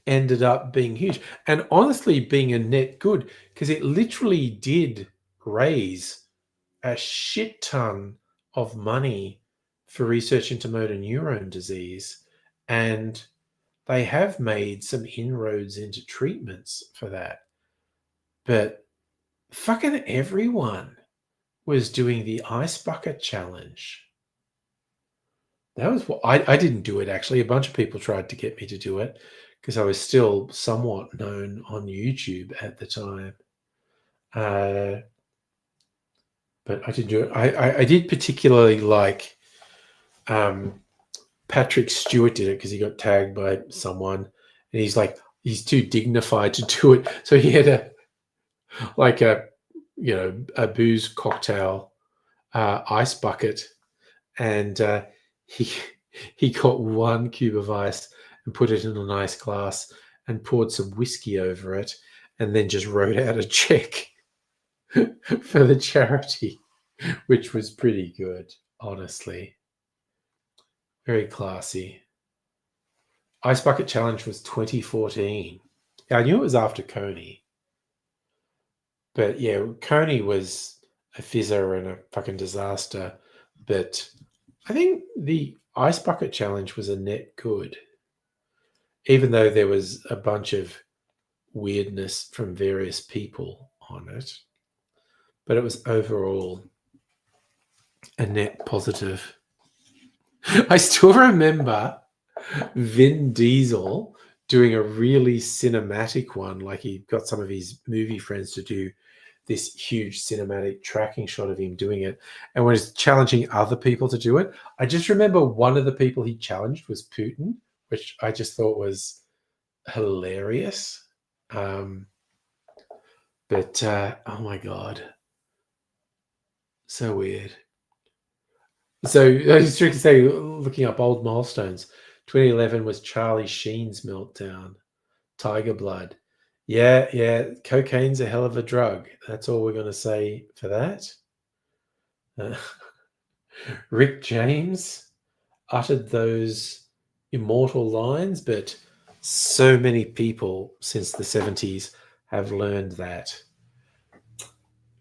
ended up being huge. And honestly, being a net good, because it literally did raise a shit ton of money for research into motor neurone disease. And they have made some inroads into treatments for that. But fucking everyone was doing the ice bucket challenge. That was what I didn't do it, actually. A bunch of people tried to get me to do it because I was still somewhat known on YouTube at the time. but I did do it. I did particularly like Patrick Stewart did it because he got tagged by someone, and he's too dignified to do it, so he had a booze cocktail ice bucket, and he he got one cube of ice and put it in a nice glass and poured some whiskey over it, and then just wrote out a check for the charity, which was pretty good, honestly. Very classy. Ice Bucket Challenge was 2014. Yeah, I knew it was after Coney. But yeah, Coney was a fizzer and a fucking disaster. But I think the Ice Bucket Challenge was a net good, even though there was a bunch of weirdness from various people on it. But it was overall a net positive. I still remember Vin Diesel doing a really cinematic one. Like he got some of his movie friends to do this huge cinematic tracking shot of him doing it, and was challenging other people to do it. I just remember one of the people he challenged was Putin, which I just thought was hilarious. But oh my god, so weird. So I was trying to say, looking up old milestones. 2011 was Charlie Sheen's meltdown. Tiger Blood. Yeah. Cocaine's a hell of a drug. That's all we're going to say for that. Rick James uttered those immortal lines, but so many people since the 70s have learned that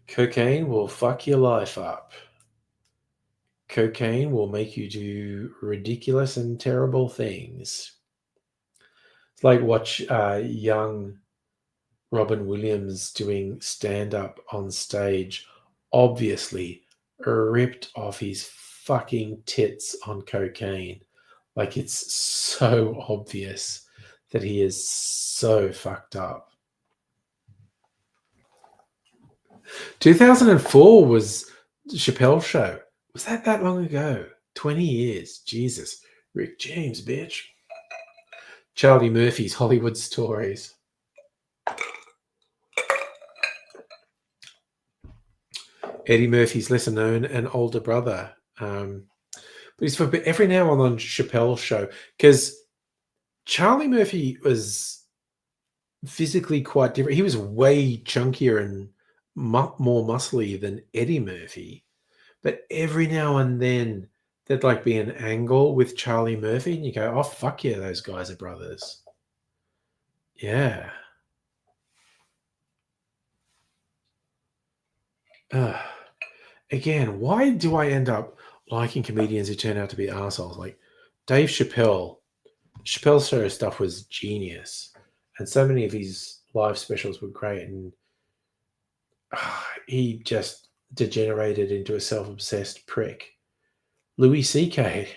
cocaine will fuck your life up. Cocaine will make you do ridiculous and terrible things. It's like watch young Robin Williams doing stand up on stage, obviously ripped off his fucking tits on cocaine. Like it's so obvious that he is so fucked up. 2004 was Chappelle Show. Was that long ago? 20 years. Jesus. Rick James, bitch. Charlie Murphy's Hollywood Stories. Eddie Murphy's lesser known and older brother. But he's for every now and on Chappelle's Show, because Charlie Murphy was physically quite different. He was way chunkier and more muscly than Eddie Murphy. But every now and then there'd like be an angle with Charlie Murphy, and you go, "Oh fuck yeah, those guys are brothers." Yeah. Again, why do I end up liking comedians who turn out to be assholes? Like Dave Chappelle. Chappelle's Show stuff was genius, and so many of his live specials were great. And he just degenerated into a self-obsessed prick. Louis C.K.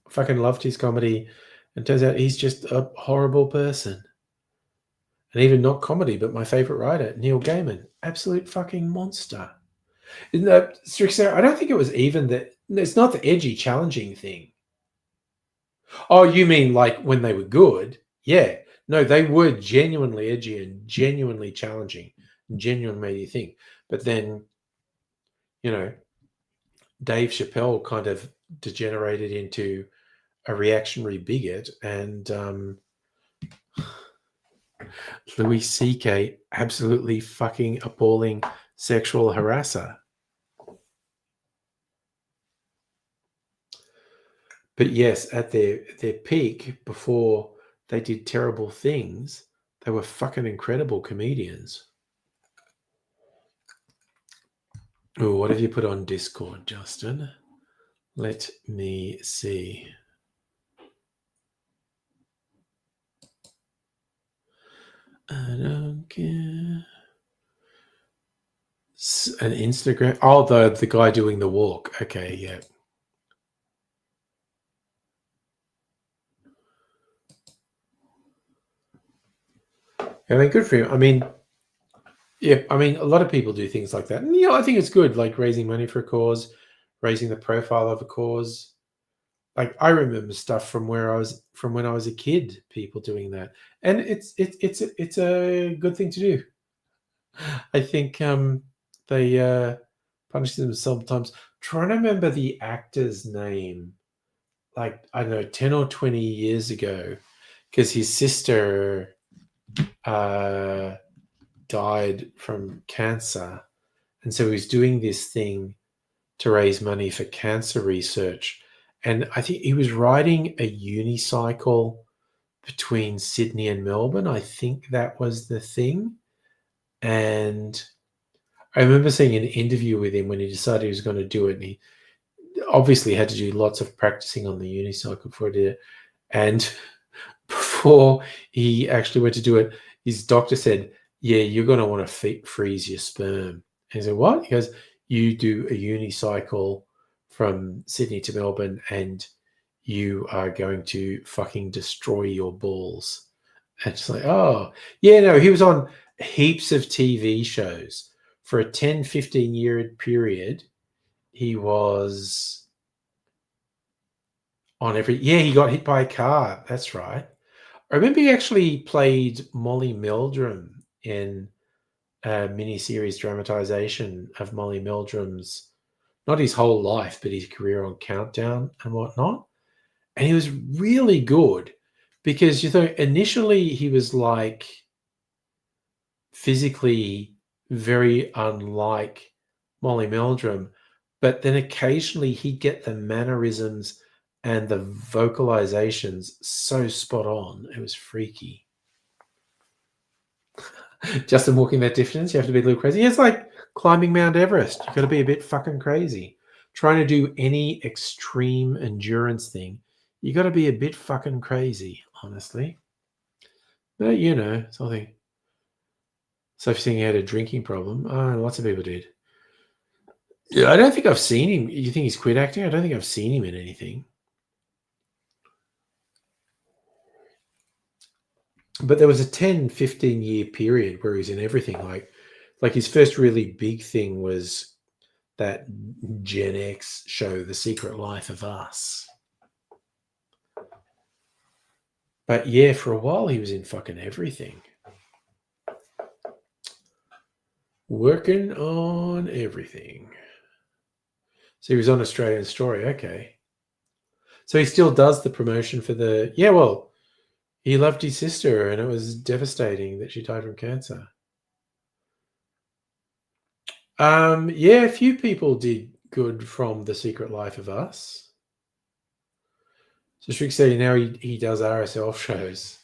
fucking loved his comedy, and turns out he's just a horrible person. And even not comedy, but my favorite writer, Neil Gaiman, absolute fucking monster. No, Strixer, I don't think it was even that. It's not the edgy, challenging thing. Oh, you mean like when they were good? Yeah. No, they were genuinely edgy and genuinely challenging, and genuinely made you think. But then, Dave Chappelle kind of degenerated into a reactionary bigot, and Louis C.K. absolutely fucking appalling sexual harasser. But yes, at their peak, before they did terrible things, they were fucking incredible comedians. Oh, what have you put on Discord, Justin? Let me see. I don't care. An Instagram. Oh, the guy doing the walk. Okay, yeah. I mean, good for him. I mean, Yeah, I mean, a lot of people do things like that. And, I think it's good, like raising money for a cause, raising the profile of a cause. Like I remember stuff from when I was a kid, people doing that. And it's a good thing to do. I think they punish them sometimes. Trying to remember the actor's name, like I don't know, 10 or 20 years ago, because his sister died from cancer. And so he's doing this thing to raise money for cancer research. And I think he was riding a unicycle between Sydney and Melbourne. I think that was the thing. And I remember seeing an interview with him when he decided he was going to do it. And he obviously had to do lots of practicing on the unicycle before he did it. And before he actually went to do it, his doctor said, "Yeah, you're going to want to freeze your sperm." And he said, "What?" He goes, "You do a unicycle from Sydney to Melbourne and you are going to fucking destroy your balls." And it's like, oh, yeah, no, he was on heaps of TV shows for a 10, 15-year period. He was on he got hit by a car. That's right. I remember he actually played Molly Meldrum in a miniseries dramatization of Molly Meldrum's, not his whole life, but his career on Countdown and whatnot. And he was really good because you thought initially he was like physically very unlike Molly Meldrum, but then occasionally he'd get the mannerisms and the vocalizations so spot on. It was freaky. Justin walking that distance, you have to be a little crazy. It's like climbing Mount Everest. You've got to be a bit fucking crazy. Trying to do any extreme endurance thing, you got to be a bit fucking crazy, honestly. But, something. Sophie saying he had a drinking problem. Oh, lots of people did. Yeah, I don't think I've seen him. You think he's quit acting? I don't think I've seen him in anything. But there was a 10, 15-year period where he's in everything. Like his first really big thing was that Gen X show, The Secret Life of Us. But yeah, for a while he was in fucking everything. Working on everything. So he was on Australian Story. Okay. So he still does the promotion for the... Yeah, well, he loved his sister and it was devastating that she died from cancer. Yeah, a few people did good from The Secret Life of Us. So Strick said now he does RSL shows.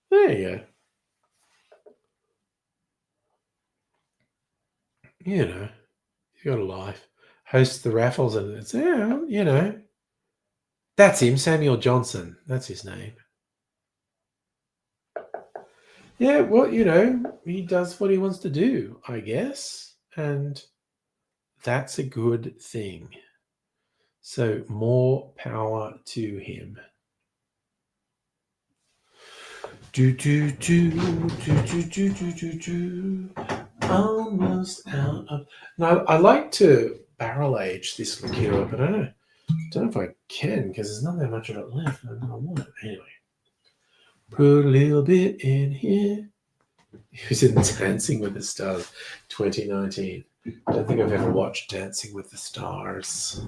There you go. He's got a life. Hosts the raffles and it's, that's him, Samuel Johnson. That's his name. Yeah, well, he does what he wants to do, I guess. And that's a good thing. So more power to him. Almost out of... Now, I like to barrel age this liqueur, but I don't know if I can because there's not that much of it left. I don't want it. Anyway, put a little bit in here. He was in Dancing with the Stars 2019. I don't think I've ever watched Dancing with the Stars.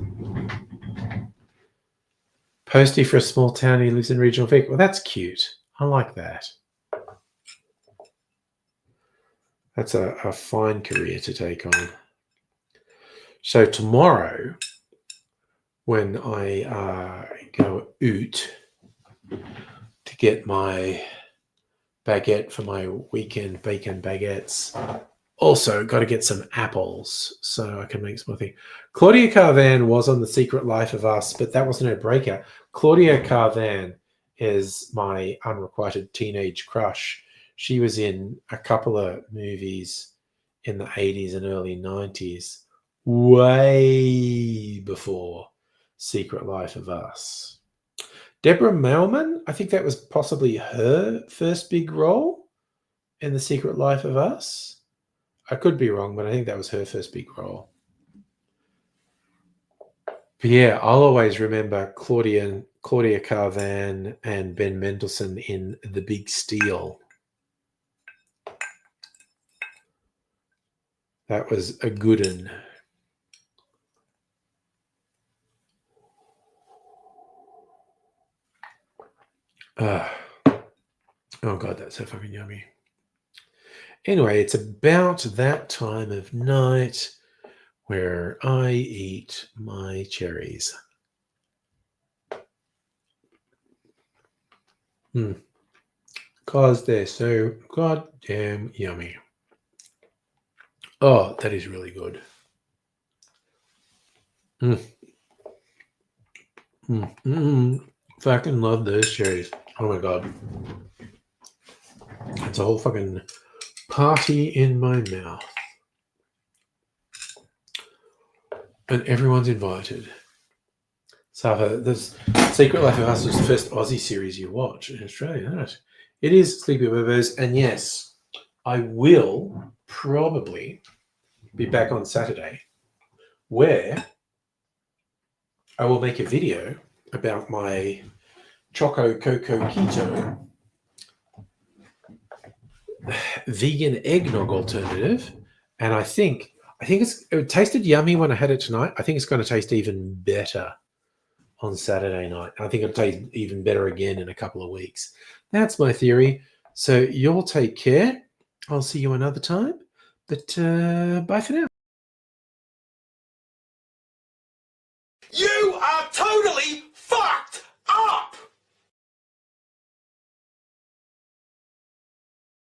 Posty for a small town. He lives in regional Vic. Well, that's cute. I like that. That's a fine career to take on. So tomorrow, when I go out to get my baguette for my weekend bacon baguettes, also got to get some apples so I can make some more thing. Claudia Carvan was on The Secret Life of Us, but that wasn't her breakout. Claudia Carvan is my unrequited teenage crush. She was in a couple of movies in the 80s and early 90s, way before Secret Life of Us. Deborah Mailman, I think that was possibly her first big role. in The Secret Life of Us. I could be wrong, but I think that was her first big role. But yeah, I'll always remember Claudia Carvan and Ben Mendelsohn in The Big Steal. That was a good one. Oh God, that's so fucking yummy. Anyway, it's about that time of night where I eat my cherries. Because they're so goddamn yummy. Oh, that is really good. Fucking love those cherries. Oh my God. It's a whole fucking party in my mouth. And everyone's invited. So this Secret Life of Us was the first Aussie series you watch in Australia, isn't it? It is Sleepy Bobos, and yes, I will probably be back on Saturday where I will make a video about my Choco Coco Keto vegan eggnog alternative, and I think it tasted yummy when I had it tonight. I think it's going to taste even better on Saturday night. I think it'll taste even better again in a couple of weeks. That's my theory. So you'll take care. I'll see you another time. But bye for now. You are totally fucked!